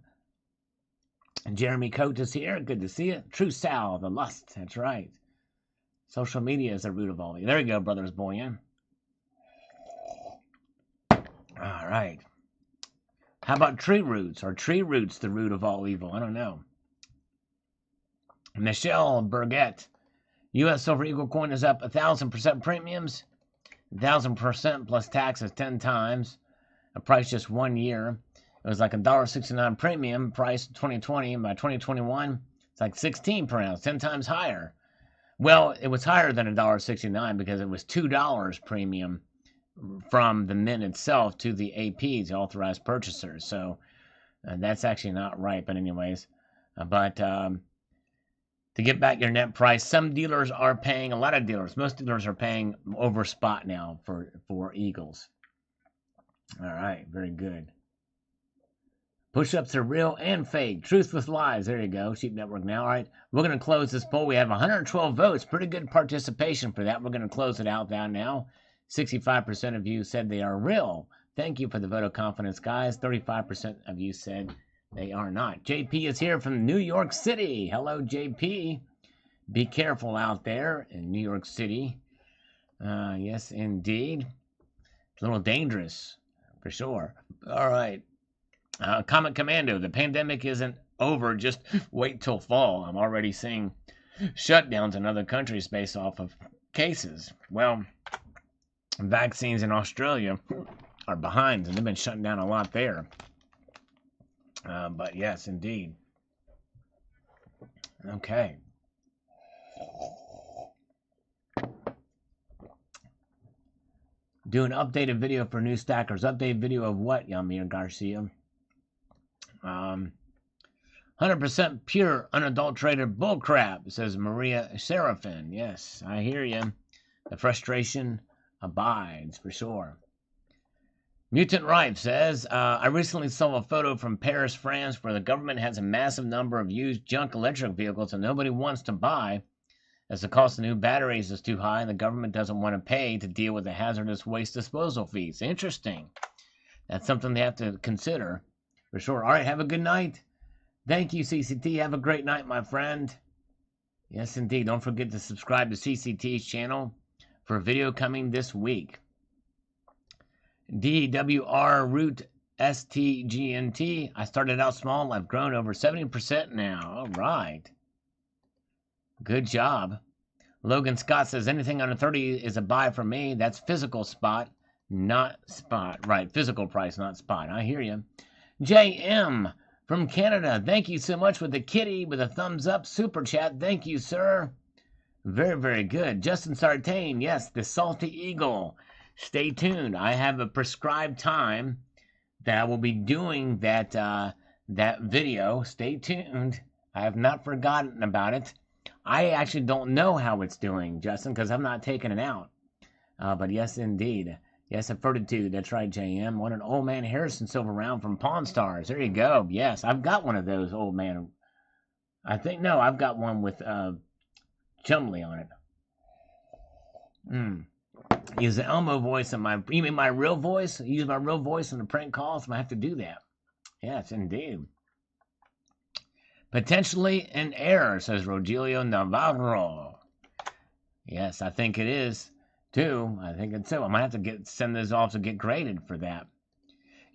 And Jeremy Coate is here. Good to see you. True Sal, the lust. That's right. Social media is the root of all evil. There you go, Brothers Boyan. All right. How about tree roots? Are tree roots the root of all evil? I don't know. Michelle Burgett. U.S. Silver Eagle coin is up 1,000% premiums. 1,000% plus taxes 10 times. A price just 1 year. It was like $1.69 premium price in 2020. And by 2021, it's like 16 per ounce, 10 times higher. Well, it was higher than $1.69 because it was $2 premium from the mint itself to the APs, the authorized purchasers. So that's actually not right. But anyways, to get back your net price, some dealers are paying, a lot of dealers, most dealers are paying over spot now for Eagles. All right, very good. Push-ups are real and fake. Truth with lies. There you go. Sheep Network now. All right, we're going to close this poll. We have 112 votes. Pretty good participation for that. We're going to close it out now. 65% of you said they are real. Thank you for the vote of confidence, guys. 35% of you said they are not. JP is here from New York City. Hello, JP. Be careful out there in New York City. Yes, indeed. It's a little dangerous, for sure. All right. Comet Commando, the pandemic isn't over. Just wait till fall. I'm already seeing shutdowns in other countries based off of cases. Well, vaccines in Australia are behind, and they've been shutting down a lot there. But yes, indeed. Okay. Do an updated video for new stackers. Updated video of what, Yamir Garcia? 100% pure, unadulterated bullcrap, says Maria Serafin. Yes, I hear you. The frustration abides, for sure. Mutant Rife says, I recently saw a photo from Paris, France, where the government has a massive number of used junk electric vehicles and nobody wants to buy as the cost of new batteries is too high and the government doesn't want to pay to deal with the hazardous waste disposal fees. Interesting. That's something they have to consider, for sure. All right, have a good night. Thank you, CCT. Have a great night, my friend. Yes, indeed. Don't forget to subscribe to CCT's channel for a video coming this week. DWR Root STGNT. I started out small. I've grown over 70% now. All right. Good job. Logan Scott says anything under 30 is a buy for me. That's physical spot, not spot. Right. Physical price, not spot. I hear you. JM from Canada. Thank you so much with the kitty with a thumbs up super chat. Thank you, sir. Very, very good. Justin Sartain, yes, the Salty Eagle. Stay tuned. I have a prescribed time that I will be doing that that video. Stay tuned. I have not forgotten about it. I actually don't know how it's doing, Justin, because I'm not taking it out. But yes, indeed. Yes, I've fortitude. That's right, JM. Want an old man Harrison silver round from Pawn Stars. There you go. Yes, I've got one of those old man. I think, no, I've got one with Chumley on it. Use the Elmo voice in my, you mean my real voice? Use my real voice in the prank calls? I have to do that. Yes, indeed. Potentially an error, says Rogelio Navarro. Yes, I think it is. Too. I think it's so. I might have to send this off to get graded for that.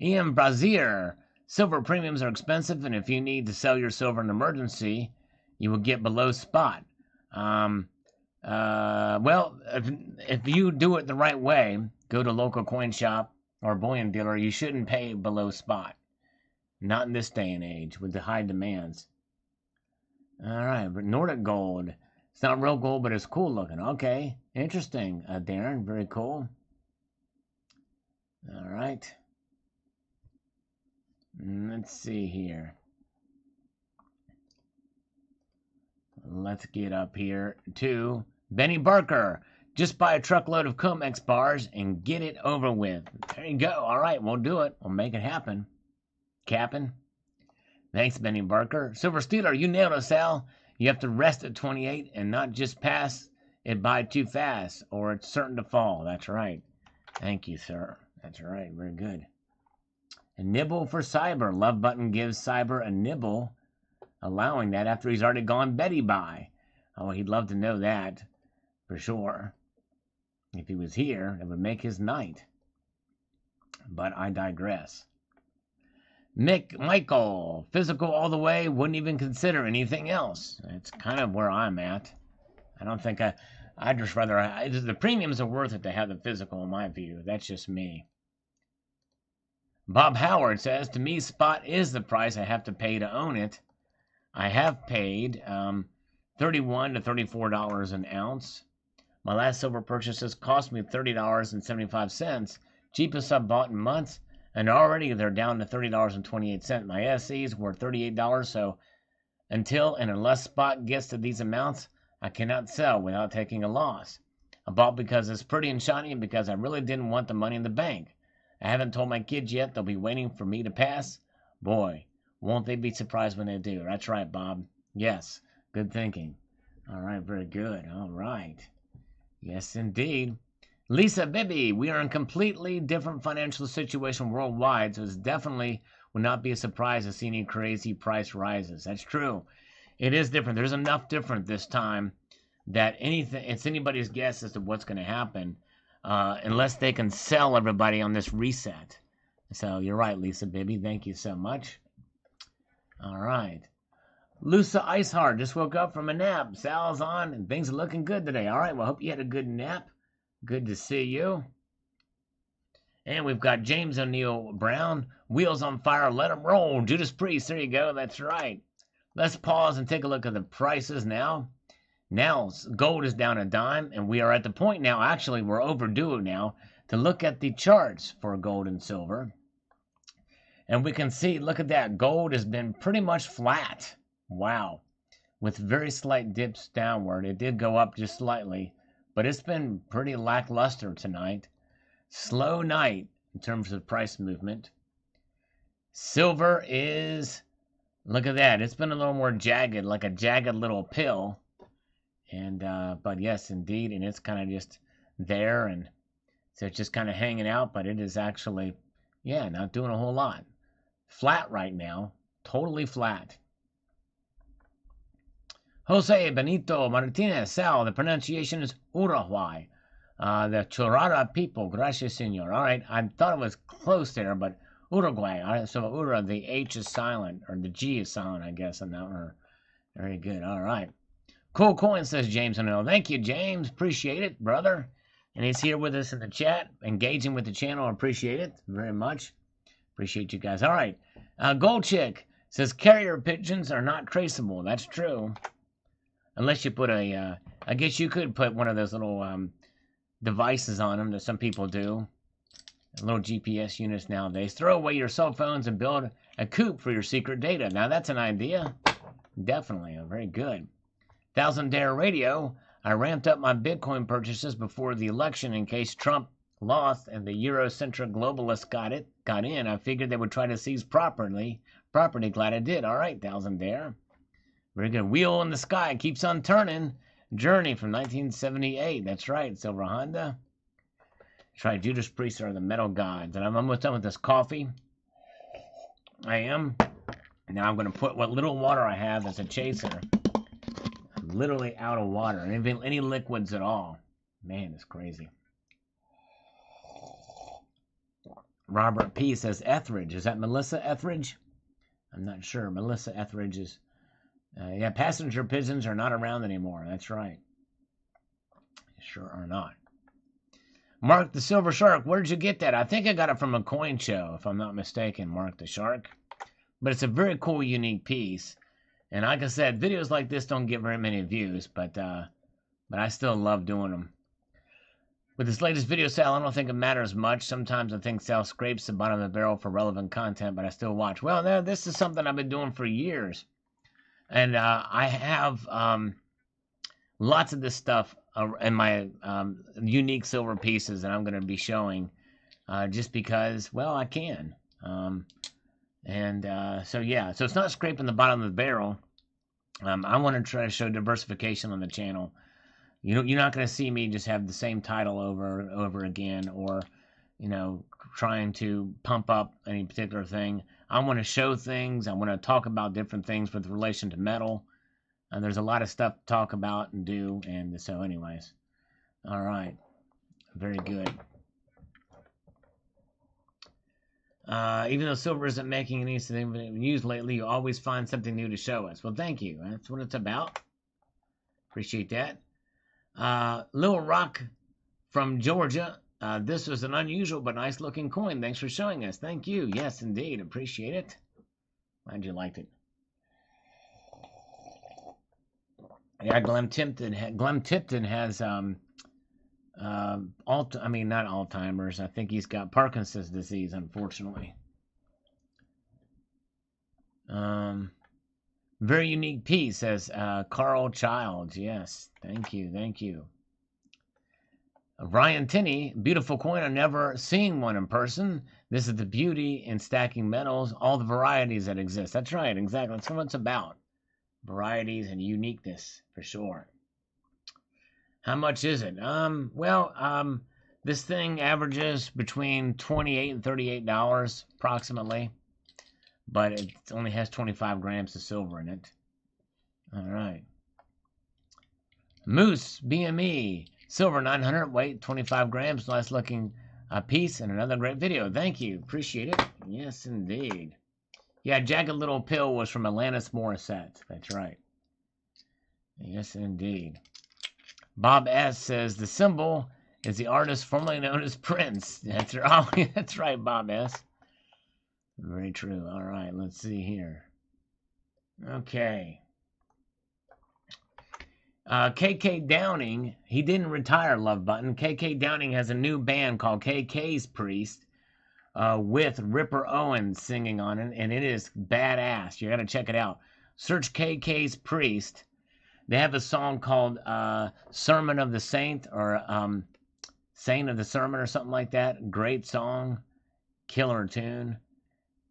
Ian Brazier. Silver premiums are expensive, and if you need to sell your silver in an emergency, you will get below spot. Well, if you do it the right way, go to local coin shop or bullion dealer, you shouldn't pay below spot. Not in this day and age with the high demands. All right, but Nordic gold. It's not real gold, but it's cool looking. Okay, interesting, Darren. Very cool. All right. Let's see here. Let's get up here to Benny Barker. Just buy a truckload of Comex bars and get it over with. There you go. All right, we'll do it. We'll make it happen. Capping. Thanks, Benny Barker. Silver Steeler, you nailed it, Sal. You have to rest at 28 and not just pass it by too fast, or it's certain to fall. That's right. Thank you, sir. That's right. Very good. A nibble for Cyber. Love Button gives Cyber a nibble, allowing that after he's already gone Betty by. Oh, he'd love to know that, for sure. If he was here, it would make his night. But I digress. Michael, physical all the way, wouldn't even consider anything else. It's kind of where I'm at. I don't think I'd just rather, the premiums are worth it to have the physical in my view. That's just me. Bob Howard says, to me, spot is the price I have to pay to own it. I have paid $31 to $34 an ounce. My last silver purchases cost me $30.75. Cheapest I've bought in months. And already they're down to $30.28. My SCs were $38, so until and unless spot gets to these amounts, I cannot sell without taking a loss. I bought because it's pretty and shiny and because I really didn't want the money in the bank. I haven't told my kids yet. They'll be waiting for me to pass. Boy, won't they be surprised when they do. That's right, Bob. Yes, good thinking. All right, very good. All right. Yes, indeed. Lisa Bibby, we are in a completely different financial situation worldwide, so it definitely would not be a surprise to see any crazy price rises. That's true. It is different. There's enough different this time that it's anybody's guess as to what's going to happen, unless they can sell everybody on this reset. So you're right, Lisa Bibby. Thank you so much. All right. Lusa Iceheart just woke up from a nap. Sal's on, and things are looking good today. All right, well, hope you had a good nap. Good to see you. And we've got James O'Neill Brown. Wheels on fire. Let them roll. Judas Priest. There you go. That's right. Let's pause and take a look at the prices now. Now, gold is down a dime, and we are at the point now, actually, we're overdue now, to look at the charts for gold and silver. And we can see, look at that. Gold has been pretty much flat. Wow. With very slight dips downward. It did go up just slightly. But it's been pretty lackluster tonight. Slow night in terms of price movement. Silver is, look at that. It's been a little more jagged, like a jagged little pill. And, but yes, indeed. And it's kind of just there. And so it's just kind of hanging out. But it is actually, yeah, not doing a whole lot. Flat right now. Totally flat. Jose Benito Martinez, Sal, the pronunciation is Uruguay. The Chorara people, gracias, senor. All right, I thought it was close there, but Uruguay. All right, so Ura, the H is silent, or the G is silent, I guess, on that one. Very good, all right. Cool coin, says James O'Neill. Thank you, James. Appreciate it, brother. And he's here with us in the chat, engaging with the channel. Appreciate it very much. Appreciate you guys. All right, Gold Chick Says carrier pigeons are not traceable. That's true. Unless you put a, I guess you could put one of those little devices on them that some people do. Little GPS units nowadays. Throw away your cell phones and build a coop for your secret data. Now that's an idea. Definitely. Very good. Thousand Dare Radio. I ramped up my Bitcoin purchases before the election in case Trump lost and the Eurocentric globalists got in. I figured they would try to seize property. Glad I did. All right, Thousand Dare. Very good. Wheel in the Sky keeps on turning. Journey from 1978. That's right, Silver Honda. That's right, Judas Priest are the metal gods. And I'm almost done with this coffee. I am. Now I'm going to put what little water I have as a chaser. I'm literally out of water. And any liquids at all. Man, it's crazy. Robert P. says Etheridge. Is that Melissa Etheridge? I'm not sure. Melissa Etheridge is... yeah, passenger pigeons are not around anymore. That's right. Sure are not. Mark the Silver Shark, where did you get that? I think I got it from a coin show, if I'm not mistaken, Mark the Shark. But it's a very cool, unique piece. And like I said, videos like this don't get very many views, but I still love doing them. With this latest video sale, I don't think it matters much. Sometimes I think Sal scrapes the bottom of the barrel for relevant content, but I still watch. Well, no, this is something I've been doing for years. And I have lots of this stuff in my unique silver pieces that I'm going to be showing just because, well, I can. So, yeah. So it's not scraping the bottom of the barrel. I want to try to show diversification on the channel. You're not going to see me just have the same title over and over again or, trying to pump up any particular thing. I want to show things. I want to talk about different things with relation to metal. And there's a lot of stuff to talk about and do. And so anyways. All right. Very good. Even though silver isn't making any significant news lately, you always find something new to show us. Well, thank you. That's what it's about. Appreciate that. Lil Rock from Georgia. This was an unusual but nice looking coin. Thanks for showing us. Thank you. Yes, indeed. Appreciate it. Glad you liked it. Yeah, Glenn Tipton has not Alzheimer's. I think he's got Parkinson's disease, unfortunately. Very unique piece, says Carl Childs. Yes, thank you. Ryan Tinney, beautiful coin. I've never seen one in person. This is the beauty in stacking metals, all the varieties that exist. That's right, exactly. That's what it's about. Varieties and uniqueness, for sure. How much is it? This thing averages between $28 and $38 approximately, but it only has 25 grams of silver in it. All right. Moose BME, silver 900, weight 25 grams, nice looking piece, and another great video. Thank you, appreciate it. Yes, indeed. Yeah, Jagged Little Pill was from Alanis Morissette. That's right. Yes, indeed. Bob S. says, the symbol is the artist formerly known as Prince. That's right, that's right, Bob S. Very true. All right, let's see here. Okay. KK Downing, he didn't retire, Love Button. KK Downing has a new band called KK's Priest with Ripper Owens singing on it, and it is badass. You got to check it out. Search KK's Priest. They have a song called Sermon of the Saint or Saint of the Sermon or something like that. Great song. Killer tune.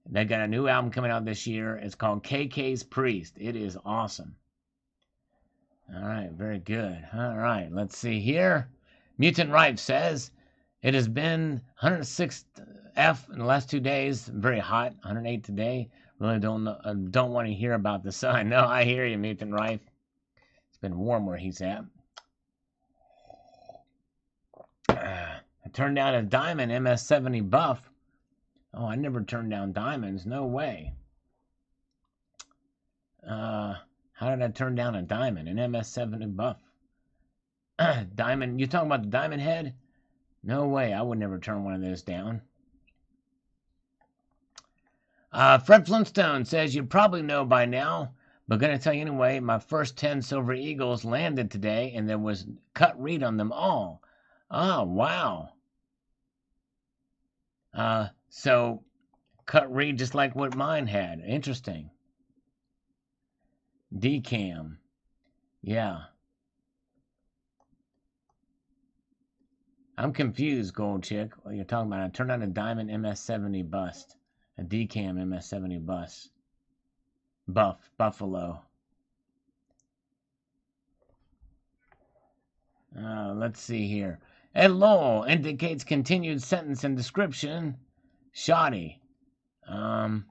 They got a new album coming out this year. It's called KK's Priest. It is awesome. All right, very good. All right, let's see here. Mutant Ripe says, it has been 106 F in the last 2 days. Very hot, 108 today. Really don't want to hear about the sun. No, I hear you, Mutant Ripe. It's been warm where he's at. I turned down a diamond MS70 buff. Oh, I never turned down diamonds. No way. How did I turn down a diamond? An MS70 buff. Diamond. You talking about the diamond head? No way. I would never turn one of those down. Fred Flintstone says you probably know by now, but gonna tell you anyway. My first 10 Silver Eagles landed today, and there was cut read on them all. Oh, wow. So cut read just like what mine had. Interesting. Decam. Yeah. I'm confused, Gold Chick. What you're talking about? I turned on a Diamond MS-70 bust. A Decam MS-70 bust. Buffalo. Let's see here. Ed Lowell indicates continued sentence and description. Shoddy. Yeah,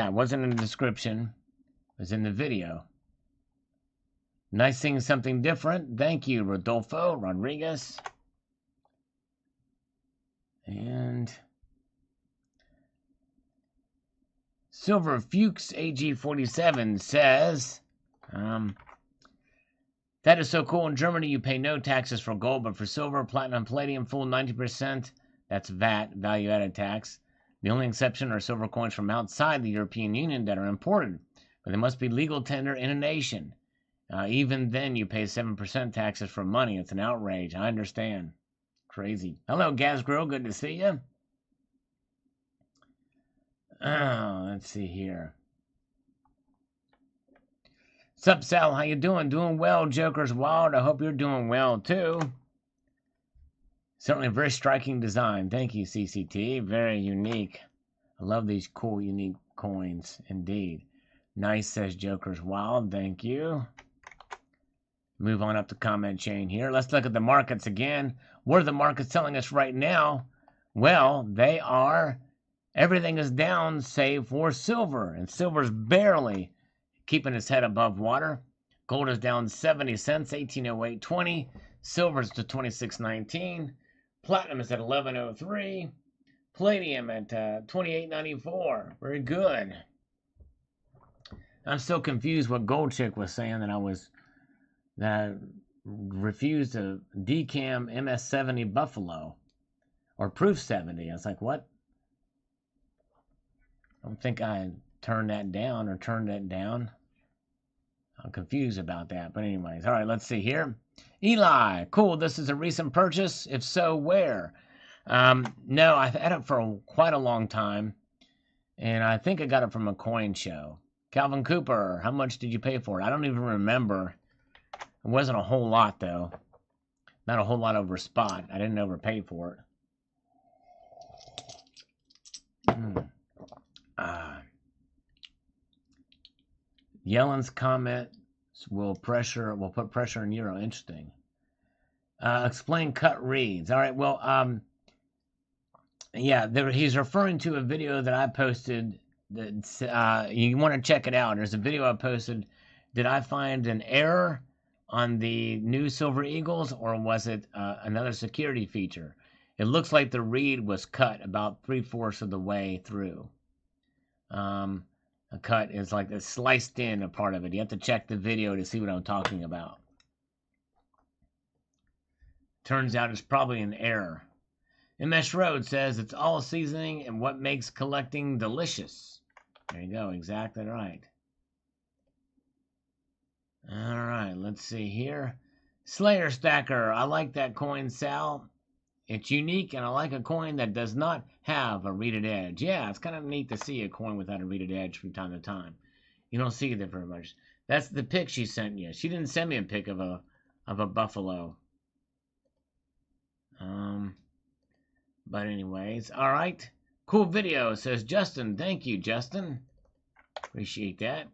it wasn't in the description. It was in the video. Nice seeing something different. Thank you, Rodolfo Rodriguez. And Silver Fuchs AG47 says, that is so cool. In Germany, you pay no taxes for gold, but for silver, platinum, palladium, full 90%. That's VAT, value-added tax. The only exception are silver coins from outside the European Union that are imported, but they must be legal tender in a nation. Even then, you pay 7% taxes for money. It's an outrage. I understand. Crazy. Hello, Gas Grill. Good to see you. Oh, let's see here. Sup, Sal? How you doing? Doing well. Joker's Wild. I hope you're doing well, too. Certainly a very striking design. Thank you, CCT. Very unique. I love these cool, unique coins. Indeed. Nice, says Joker's Wild. Thank you. Move on up the comment chain here. Let's look at the markets again. What are the markets telling us right now? Well, they are... everything is down save for silver. And silver's barely keeping its head above water. Gold is down 70 cents, 1808.20. Silver's to 26.19. Platinum is at 11.03. Palladium at 28.94. Very good. I'm still confused what Gold Chick was saying that refused a Decam MS-70 Buffalo or Proof 70. I was like, what? I don't think I turned that down or turned that down. I'm confused about that. But anyways, all right, let's see here. Eli, cool. This is a recent purchase. If so, where? No, I've had it for quite a long time, and I think I got it from a coin show. Calvin Cooper, how much did you pay for it? I don't even remember. It wasn't a whole lot, though. Not a whole lot over spot. I didn't overpay for it. Yellen's comment will put pressure on euro. Interesting. Explain cut reads. All right. Well, yeah, he's referring to a video that I posted. That you want to check it out. There's a video I posted. Did I find an error on the new Silver Eagles, or was it another security feature? It looks like the read was cut about 3/4 of the way through. A cut is like a sliced in a part of it. You have to check the video to see what I'm talking about. Turns out it's probably an error. MS Road says it's all seasoning and what makes collecting delicious. There you go, exactly right. All right, let's see here. Slayer Stacker, I like that coin, Sal. It's unique, and I like a coin that does not have a reeded edge. Yeah, it's kind of neat to see a coin without a reeded edge from time to time. You don't see that very much. That's the pic she sent you. She didn't send me a pic of a buffalo. But anyways, all right. Cool video, says Justin. Thank you, Justin. Appreciate that.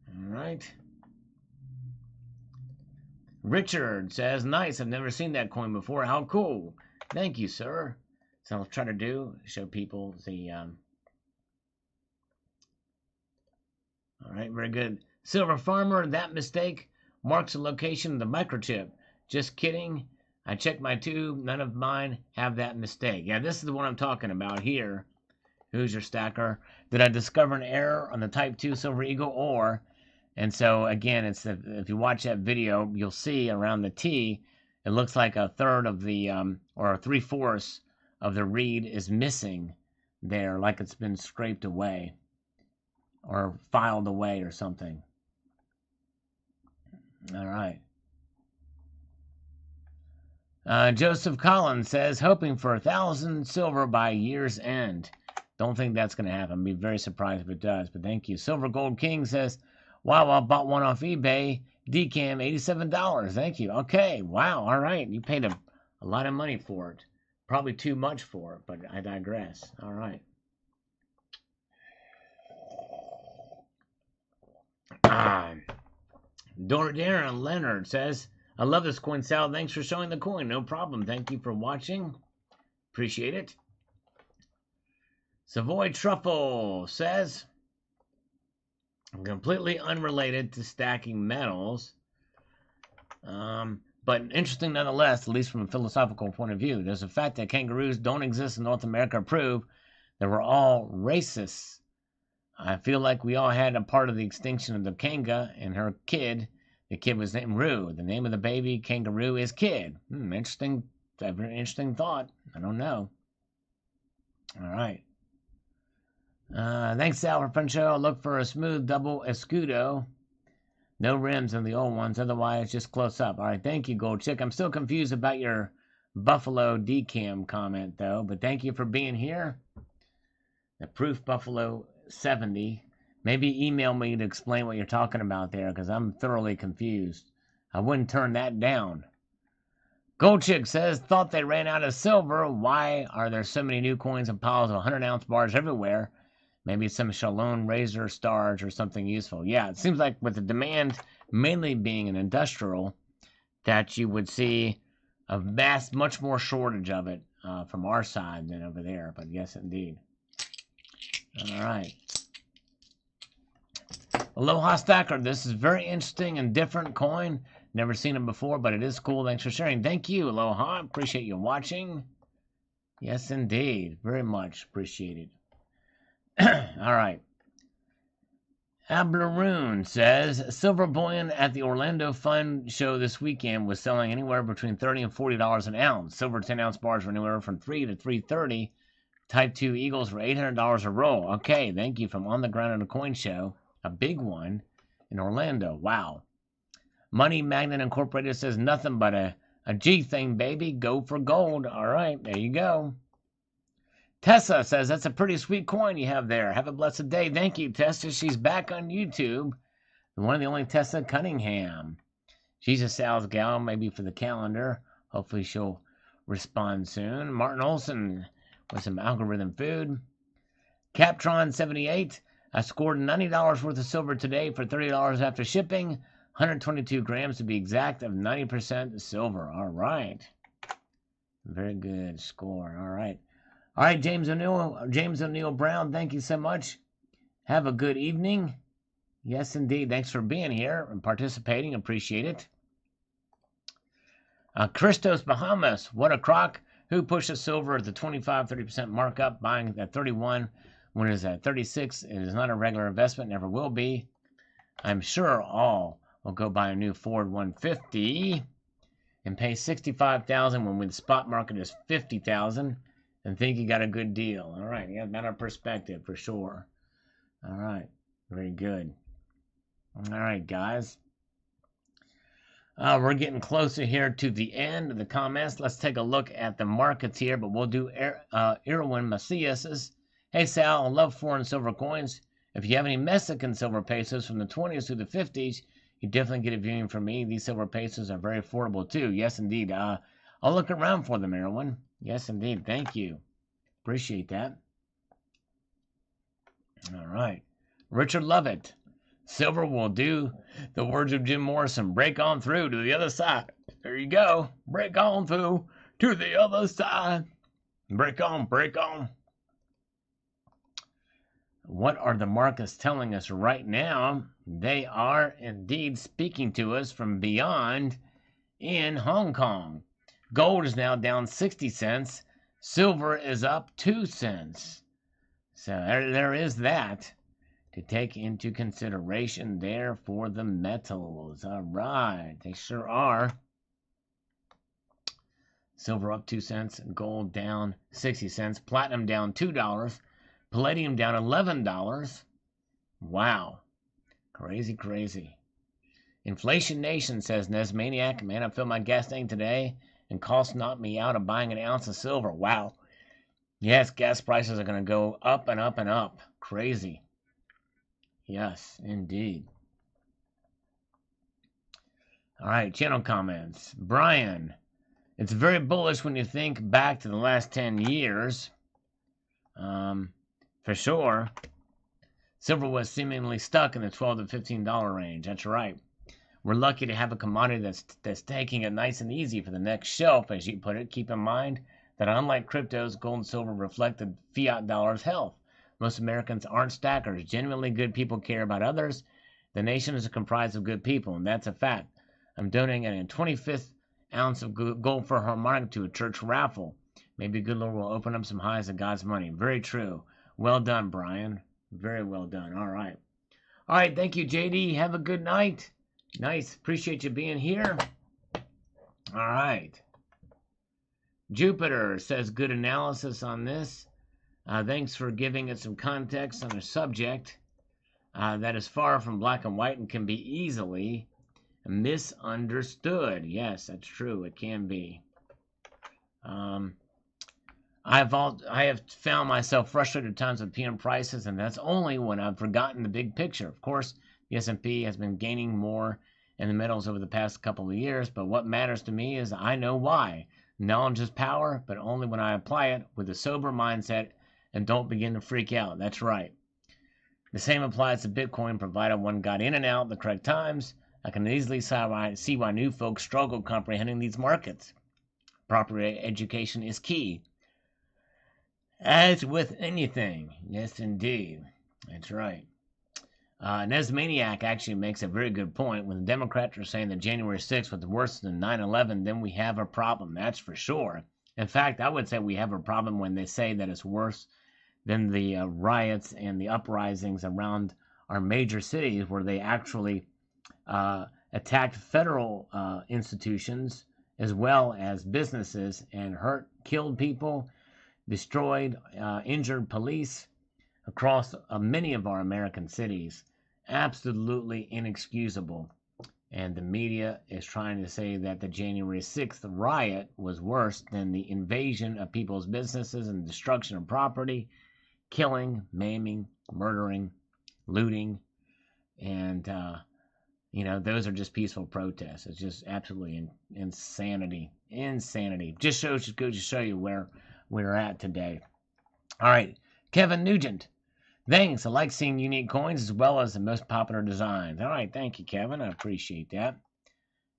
All right. Richard says, nice, I've never seen that coin before. How cool. Thank you, sir. So I'll try to show people the, all right, very good. Silver Farmer, that mistake marks the location of the microchip. Just kidding. I checked my tube. None of mine have that mistake. Yeah, this is the one I'm talking about here. Who's your stacker? Did I discover an error on the Type 2 Silver Eagle or... And so, again, it's if you watch that video, you'll see around the T, it looks like a third of the, or 3/4 of the reed is missing there, like it's been scraped away or filed away or something. All right. Joseph Collins says, hoping for 1,000 silver by year's end. Don't think that's going to happen. I'd be very surprised if it does, but thank you. Silver Gold King says, wow, I bought one off eBay. Decam, $87. Thank you. Okay, wow, all right. You paid a lot of money for it. Probably too much for it, but I digress. All right. Darren Leonard says, I love this coin, Sal. Thanks for showing the coin. No problem. Thank you for watching. Appreciate it. Savoy Truffle says, completely unrelated to stacking metals, but interesting nonetheless, at least from a philosophical point of view. There's a fact that kangaroos don't exist in North America prove that we're all racists. I feel like we all had a part of the extinction of the kanga and her kid. The kid was named Roo. The name of the baby kangaroo is Kid. Interesting thought. I don't know. All right. Thanks, Sal, for fun show. Look for a smooth double escudo. No rims on the old ones, otherwise just close up. All right, thank you, Gold Chick. I'm still confused about your Buffalo Decam comment, though, but thank you for being here. The Proof Buffalo 70. Maybe email me to explain what you're talking about there, because I'm thoroughly confused. I wouldn't turn that down. Gold Chick says, thought they ran out of silver. Why are there so many new coins and piles of 100-ounce bars everywhere? Maybe some Shalom Razor stars or something useful. Yeah, it seems like with the demand mainly being an industrial, that you would see a much more shortage of it from our side than over there. But yes, indeed. All right. Aloha Stacker, this is very interesting and different coin. Never seen it before, but it is cool. Thanks for sharing. Thank you, Aloha. Appreciate you watching. Yes, indeed. Very much appreciated. All right. Ablaroon says, Silver Bullion at the Orlando Fund show this weekend was selling anywhere between $30 and $40 an ounce. Silver 10-ounce bars were anywhere from $3 to $3.30. Type 2 Eagles were $800 a roll. Okay, thank you from On the Ground at a Coin Show. A big one in Orlando. Wow. Money Magnet Incorporated says nothing but a G thing, baby. Go for gold. All right, there you go. Tessa says, that's a pretty sweet coin you have there. Have a blessed day. Thank you, Tessa. She's back on YouTube. One of the only Tessa Cunningham. She's a sales gal, maybe for the calendar. Hopefully she'll respond soon. Martin Olson with some algorithm food. Captron78. I scored $90 worth of silver today for $30 after shipping. 122 grams to be exact of 90% silver. All right. Very good score. All right. All right, James O'Neill Brown, thank you so much. Have a good evening. Yes, indeed. Thanks for being here and participating. Appreciate it. Christos Bahamas, what a crock. Who pushes silver at the 25-30% markup, buying at 31 when it is at 36? It is not a regular investment, never will be. I'm sure all will go buy a new Ford 150 and pay $65,000 when the spot market is $50,000 and think you got a good deal. All right, yeah, matter of perspective for sure. All right, very good. All right, guys. We're getting closer here to the end of the comments. Let's take a look at the markets here, but we'll do Irwin Macias's. Hey, Sal, I love foreign silver coins. If you have any Mexican silver pesos from the 20s through the 50s, you definitely get a viewing from me. These silver pesos are very affordable, too. Yes, indeed. I'll look around for them, Irwin. Yes, indeed. Thank you. Appreciate that. All right. Richard Lovett. Silver will do the words of Jim Morrison. Break on through to the other side. There you go. Break on through to the other side. Break on, break on. What are the markets telling us right now? They are indeed speaking to us from beyond in Hong Kong. Gold is now down 60 cents. Silver is up 2 cents. So there is that to take into consideration there for the metals. All right, they sure are. Silver up 2 cents. Gold down 60 cents. Platinum down $2. Palladium down $11. Wow. Crazy, crazy. Inflation Nation says, Nesmaniac, man, I filled my gas tank today and cost knocked me out of buying an ounce of silver. Wow. Yes, gas prices are going to go up and up and up. Crazy. Yes, indeed. All right, channel comments. Brian, it's very bullish when you think back to the last 10 years. For sure. Silver was seemingly stuck in the $12 to $15 range. That's right. We're lucky to have a commodity that's taking it nice and easy for the next shelf, as you put it. Keep in mind that unlike cryptos, gold and silver reflect the fiat dollar's health. Most Americans aren't stackers. Genuinely good people care about others. The nation is comprised of good people, and that's a fact. I'm donating a 25th ounce of gold for a harmonic to a church raffle. Maybe good Lord will open up some highs of God's money. Very true. Well done, Brian. Very well done. All right. All right, thank you, JD. Have a good night. Nice. Appreciate you being here. All right. Jupiter says good analysis on this. Thanks for giving it some context on a subject that is far from black and white and can be easily misunderstood. Yes, that's true. It can be. I have found myself frustrated at times with PM prices, and that's only when I've forgotten the big picture. Of course, the S&P has been gaining more in the metals over the past couple of years, but what matters to me is I know why. Knowledge is power, but only when I apply it with a sober mindset and don't begin to freak out. That's right. The same applies to Bitcoin, provided one got in and out at the correct times. I can easily see why new folks struggle comprehending these markets. Proper education is key. As with anything. Yes, indeed. That's right. Nesmaniac actually makes a very good point. When the Democrats are saying that January 6th was worse than 9/11, then we have a problem. That's for sure. In fact, I would say we have a problem when they say that it's worse than the riots and the uprisings around our major cities, where they actually attacked federal institutions as well as businesses and killed people, destroyed, injured police across many of our American cities. Absolutely inexcusable. And the media is trying to say that the January 6th riot was worse than the invasion of people's businesses and destruction of property, killing, maiming, murdering, looting, and those are just peaceful protests. It's just absolutely insanity. Just goes to show you where we're at today. All right, Kevin Nugent. Thanks. I like seeing unique coins as well as the most popular designs. All right, thank you, Kevin. I appreciate that.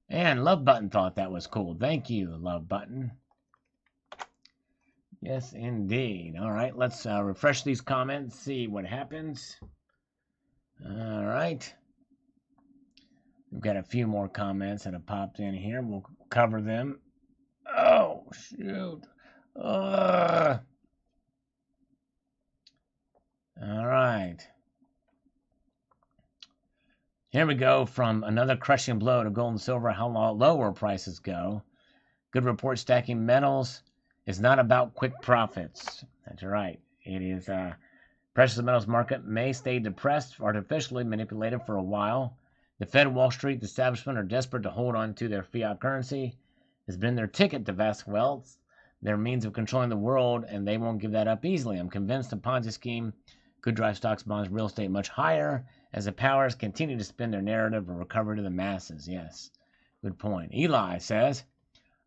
And Love Button thought that was cool. Thank you, Love Button. Yes, indeed. All right, let's refresh these comments, see what happens. All right. We've got a few more comments that have popped in here. We'll cover them. Oh, shoot. All right. Here we go. From another crushing blow to gold and silver, how low will prices go? Good report. Stacking metals is not about quick profits. That's right. It is. Precious metals market may stay depressed, artificially manipulated for a while. The Fed, Wall Street, the establishment are desperate to hold on to their fiat currency. It's been their ticket to vast wealth, their means of controlling the world, and they won't give that up easily. I'm convinced the Ponzi scheme could drive stocks, bonds, real estate much higher as the powers continue to spin their narrative of recovery to the masses. Yes, good point. Eli says,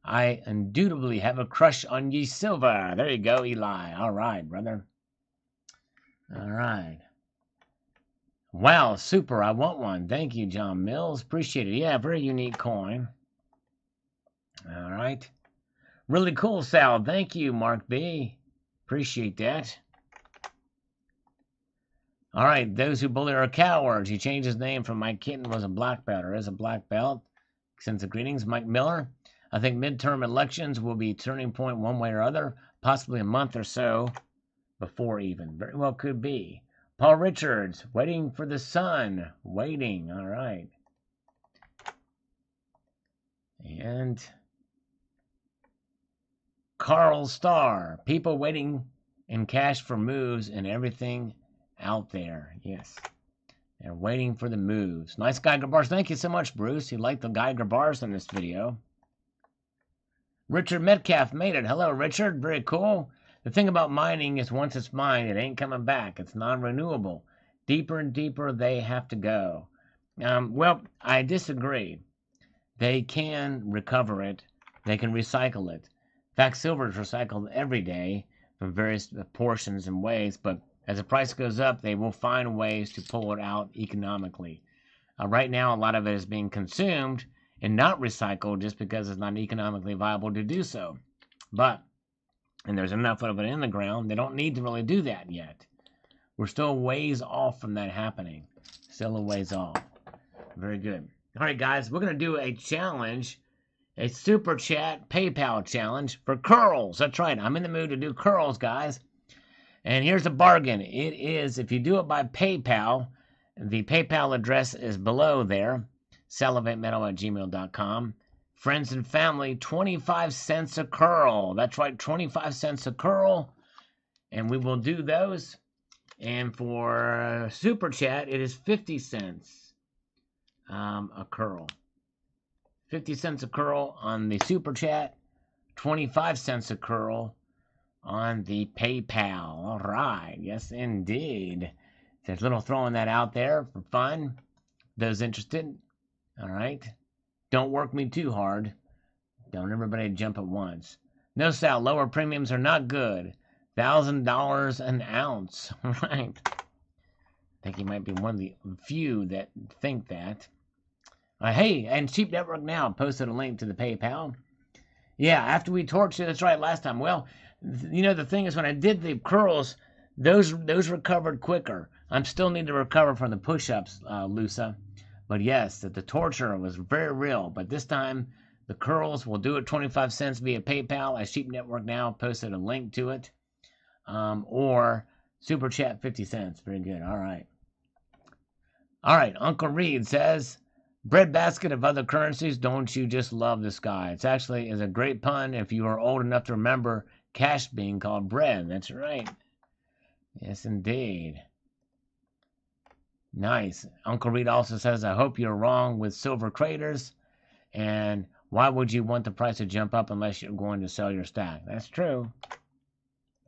I indubitably have a crush on ye silver. There you go, Eli. All right, brother. All right. Wow, super. I want one. Thank you, John Mills. Appreciate it. Yeah, very unique coin. All right. Really cool, Sal. Thank you, Mark B. Appreciate that. All right, those who bully are cowards. He changed his name from Mike Kitten was a black belt, or is a black belt. Sends the greetings, Mike Miller. I think midterm elections will be a turning point one way or other, possibly a month or so before even. Very well could be. Paul Richards, waiting for the sun. Waiting, all right. And Carl Starr. People waiting in cash for moves and everything out there. Yes. They're waiting for the moves. Nice Geiger bars. Thank you so much, Bruce. You like the Geiger bars in this video. Richard Metcalf made it. Hello, Richard. Very cool. The thing about mining is once it's mined, it ain't coming back. It's non-renewable. Deeper and deeper they have to go. Well, I disagree. They can recover it. They can recycle it. In fact, silver is recycled every day from various portions and ways, but as the price goes up, they will find ways to pull it out economically. Right now, a lot of it is being consumed and not recycled just because it's not economically viable to do so. And there's enough of it in the ground, they don't need to really do that yet. We're still ways off from that happening. Still a ways off. Very good. All right, guys, we're going to do a challenge, a super chat PayPal challenge for curls. That's right. I'm in the mood to do curls, guys. And here's a bargain. It is, if you do it by PayPal, the PayPal address is below there, salivatemetal@gmail.com. Friends and family, 25 cents a curl. That's right, 25 cents a curl. And we will do those. And for Super Chat, it is 50 cents a curl. 50 cents a curl on the Super Chat, 25 cents a curl on the PayPal. All right. Yes, indeed. There's a little throwing that out there for fun. Those interested. All right. Don't work me too hard. Don't everybody jump at once. No, Sal, lower premiums are not good. $1,000 an ounce. Right. I think you might be one of the few that think that. Hey, and Cheap Network Now posted a link to the PayPal. Yeah, after we torched it, that's right, last time. Well, you know, the thing is when I did the curls, those recovered quicker. I'm still need to recover from the push-ups, Lusa. But yes, the torture was very real. But this time, the curls will do it 25 cents via PayPal. As Sheep Network Now posted a link to it. Or Super Chat 50 cents. Very good. All right. All right. Uncle Reed says, breadbasket of other currencies, don't you just love this guy? It's actually is a great pun if you are old enough to remember cash being called bread. That's right. Yes, indeed. Nice. Uncle Reed also says, I hope you're wrong with silver craters. And why would you want the price to jump up unless you're going to sell your stack? That's true.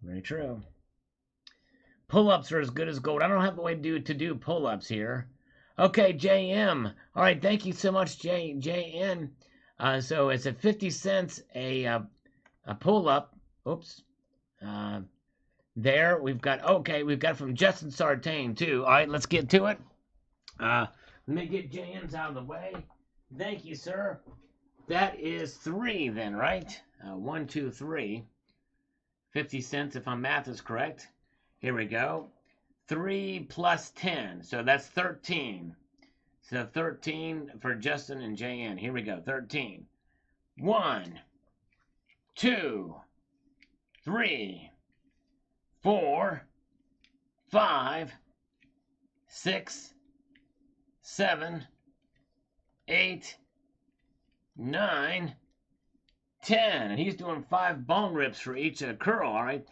Very true. Pull-ups are as good as gold. I don't have a way to do pull-ups here. Okay, JM. All right, thank you so much, JN. So it's at 50 cents a pull-up. Oops. There, we've got from Justin Sartain, too. All right, let's get to it. Let me get JM's out of the way. Thank you, sir. That is 3 then, right? 1, 2, 3. 50 cents if my math is correct. Here we go. 3 plus 10. So that's 13. So 13 for Justin and JN. Here we go. 13. 1, 2, 3, 4, 5, 6, 7, 8, 9, 10. And he's doing 5 bone rips for each curl, all right?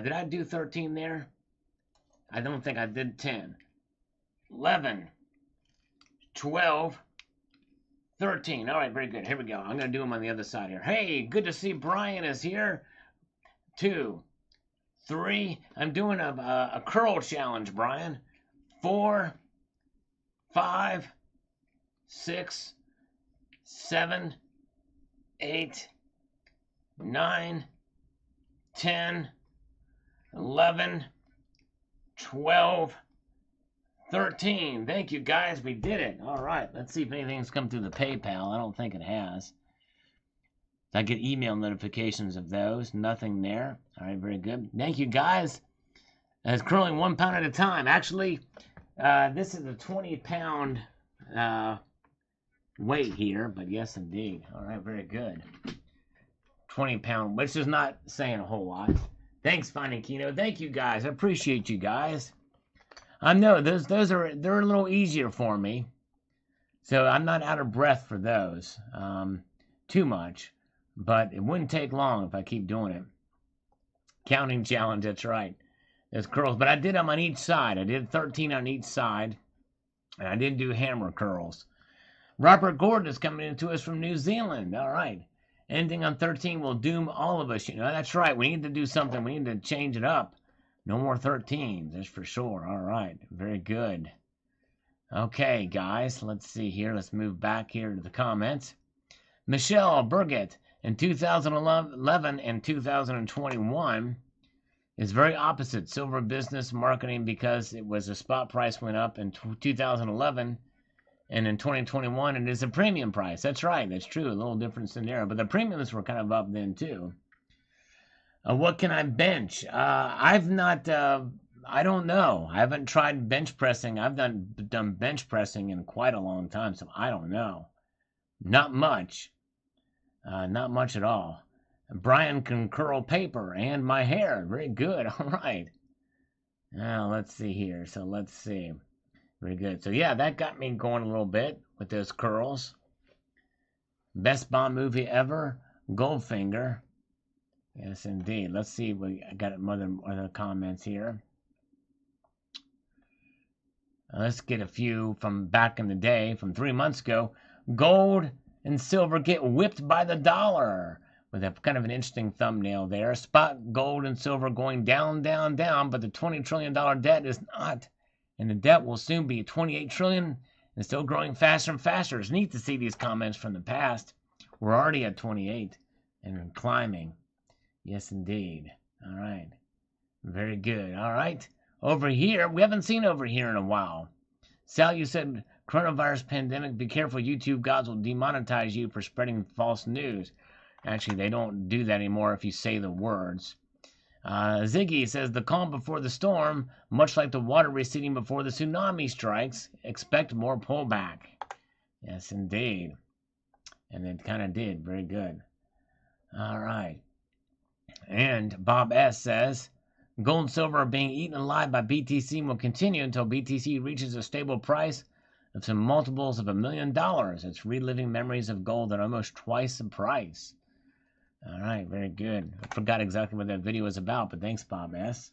Did I do 13 there? I don't think I did 10. 11, 12, 13. All right, very good. Here we go. I'm going to do them on the other side here. Hey, good to see Brian is here. 2, 3. I'm doing a curl challenge, Brian. 4, 5, 6, 7, 8, 9, 10, 11, 12, 13. Thank you, guys. We did it. All right. Let's see if anything's come through the PayPal. I don't think it has. I get email notifications of those. Nothing there. All right. Very good. Thank you, guys. It's curling 1 pound at a time. Actually, this is a 20-pound weight here, but yes, indeed. All right. Very good. 20-pound, which is not saying a whole lot. Thanks, Finding Kino. Thank you, guys. I appreciate you guys. I know they're a little easier for me, so I'm not out of breath for those too much. but it wouldn't take long if I keep doing it. Counting challenge, that's right. There's curls, but I did them on each side. I did 13 on each side, and I didn't do hammer curls. Robert Gordon is coming into us from New Zealand. All right. Anything on 13 will doom all of us. You know, that's right. We need to do something. We need to change it up. No more 13s, that's for sure. All right. Very good. Okay, guys. Let's see here. Let's move back here to the comments. Michelle Burgett in 2011 and 2021 is very opposite silver business marketing because it was a spot price went up in 2011. And in 2021, it is a premium price. That's right. That's true. A little difference in there. But the premiums were kind of up then, too. What can I bench? I've not, I don't know. I haven't tried bench pressing. I've done bench pressing in quite a long time, so I don't know. Not much. Not much at all. Brian can curl paper and my hair. Very good. All right. Now, let's see here. So, let's see. Very good. So, yeah, that got me going a little bit with those curls. Best Bond movie ever, Goldfinger. Yes, indeed. Let's see. I got other comments here. Let's get a few from back in the day, from 3 months ago. Gold and silver get whipped by the dollar. With a kind of an interesting thumbnail there. Spot gold and silver going down, down, down, but the $20 trillion debt is not. And the debt will soon be $28 trillion and still growing faster and faster. It's neat to see these comments from the past. We're already at 28 and climbing. Yes, indeed. All right. Very good. All right. Over here, we haven't seen over here in a while. Sal, you said coronavirus pandemic, be careful. YouTube gods will demonetize you for spreading false news. Actually, they don't do that anymore if you say the words. Ziggy says, the calm before the storm, much like the water receding before the tsunami strikes, expect more pullback. Yes, indeed. And it kind of did. Very good. All right. And Bob S. says, gold and silver are being eaten alive by BTC and will continue until BTC reaches a stable price of some multiples of $1 million. It's reliving memories of gold at almost twice the price. All right, very good. I forgot exactly what that video was about, but thanks, Bob S.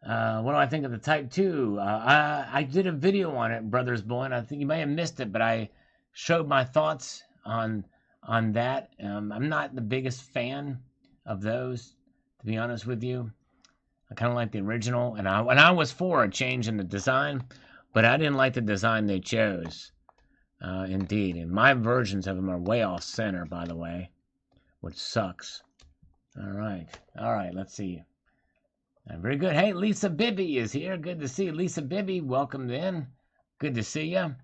What do I think of the Type 2? I did a video on it, Brothers Bullen. I think you may have missed it, but I showed my thoughts on that. I'm not the biggest fan of those, to be honest with you. I kind of like the original, and I was for a change in the design, but I didn't like the design they chose. Indeed, and my versions of them are way off center, by the way, which sucks. All right, let's see. Very good. Hey, Lisa Bibby is here. Good to see you, Lisa Bibby. Welcome in. Good to see you.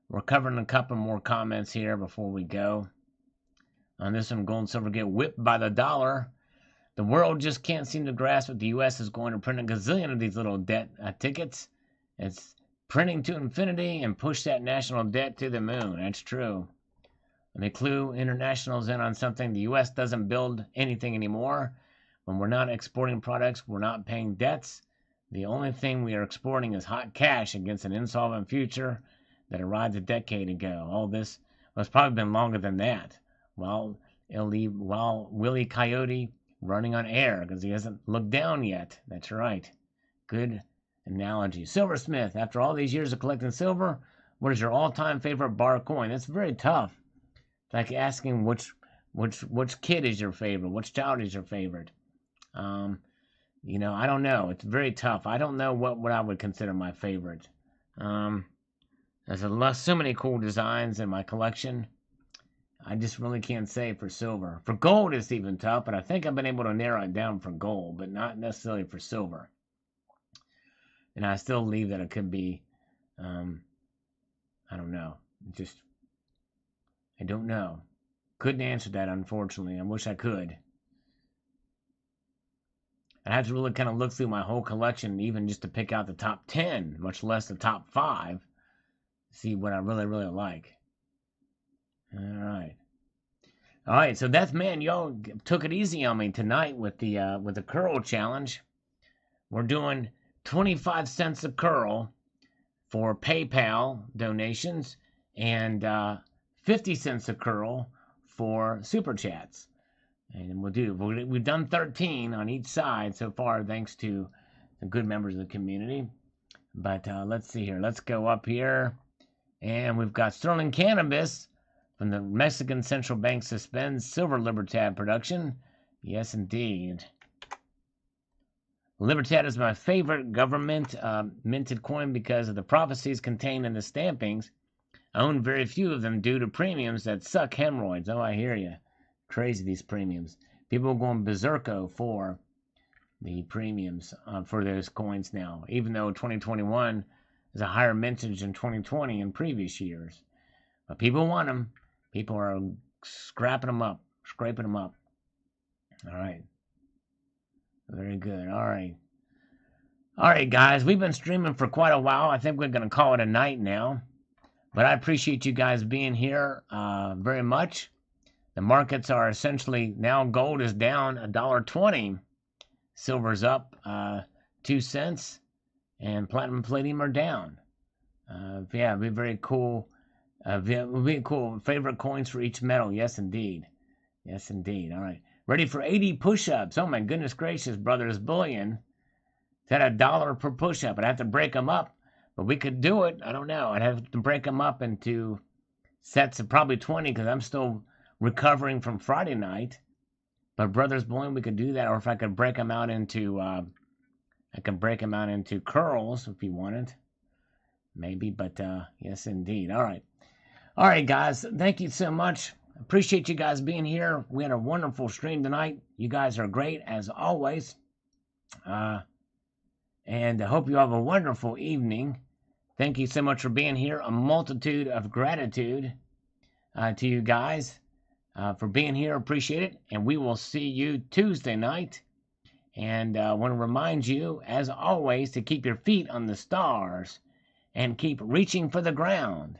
We're covering a couple more comments here before we go. On this one, gold and silver get whipped by the dollar. The world just can't seem to grasp that the U.S. is going to print a gazillion of these little debt tickets. It's printing to infinity and push that national debt to the moon. That's true. Let me clue internationals in on something. The U.S. doesn't build anything anymore. When we're not exporting products, we're not paying debts. The only thing we are exporting is hot cash against an insolvent future that arrived a decade ago. All this has probably been longer than that. While Willie Coyote running on air because he hasn't looked down yet. That's right. Good analogy. Silversmith, after all these years of collecting silver, what is your all-time favorite bar coin? That's very tough. It's like asking which kid is your favorite, which child is your favorite. You know, I don't know. It's very tough. I don't know what I would consider my favorite. There's so many cool designs in my collection. I just really can't say for silver. For gold, it's even tough, but I think I've been able to narrow it down for gold, but not necessarily for silver. And I still believe that it could be, I don't know. I don't know. Couldn't answer that, unfortunately. I wish I could. I had to really kind of look through my whole collection, even just to pick out the top 10, much less the top 5, see what I really, really like. All right, so that's, man, y'all took it easy on me tonight with the curl challenge. We're doing 25 cents a curl for PayPal donations and 50 cents a curl for super chats. And we've done 13 on each side so far, thanks to the good members of the community. But let's see here. Let's go up here. And we've got Sterling Cannabis from the Mexican Central Bank suspends Silver Libertad production. Yes, indeed. Libertad is my favorite government minted coin because of the prophecies contained in the stampings. I own very few of them due to premiums that suck hemorrhoids. Oh, I hear you. Crazy, these premiums. People are going berserko for the premiums for those coins now, even though 2021 is a higher mintage than 2020 in previous years. But people want them. People are scraping them up, scraping them up. All right. Very good. All right. All right, guys. We've been streaming for quite a while. I think we're going to call it a night now. But I appreciate you guys being here very much. The markets are essentially, now gold is down $1.20. Silver's up 2 cents. And platinum and palladium are down. Yeah, it'd be very cool. It'd be cool. Favorite coins for each metal. Yes, indeed. Yes, indeed. All right. Ready for 80 push-ups. Oh, my goodness gracious, Brothers Bullion. Is that $1 per push-up? I'd have to break them up. But we could do it. I don't know. I'd have to break them up into sets of probably 20 because I'm still recovering from Friday night. But Brothers Bullion, we could do that. Or if I could break them out into... curls if you wanted. Maybe, but yes, indeed. All right. All right, guys. Thank you so much. Appreciate you guys being here. We had a wonderful stream tonight. You guys are great, as always. And I hope you have a wonderful evening. Thank you so much for being here. A multitude of gratitude to you guys for being here. Appreciate it. And we will see you Tuesday night. And I want to remind you, as always, to keep your feet on the stars and keep reaching for the ground.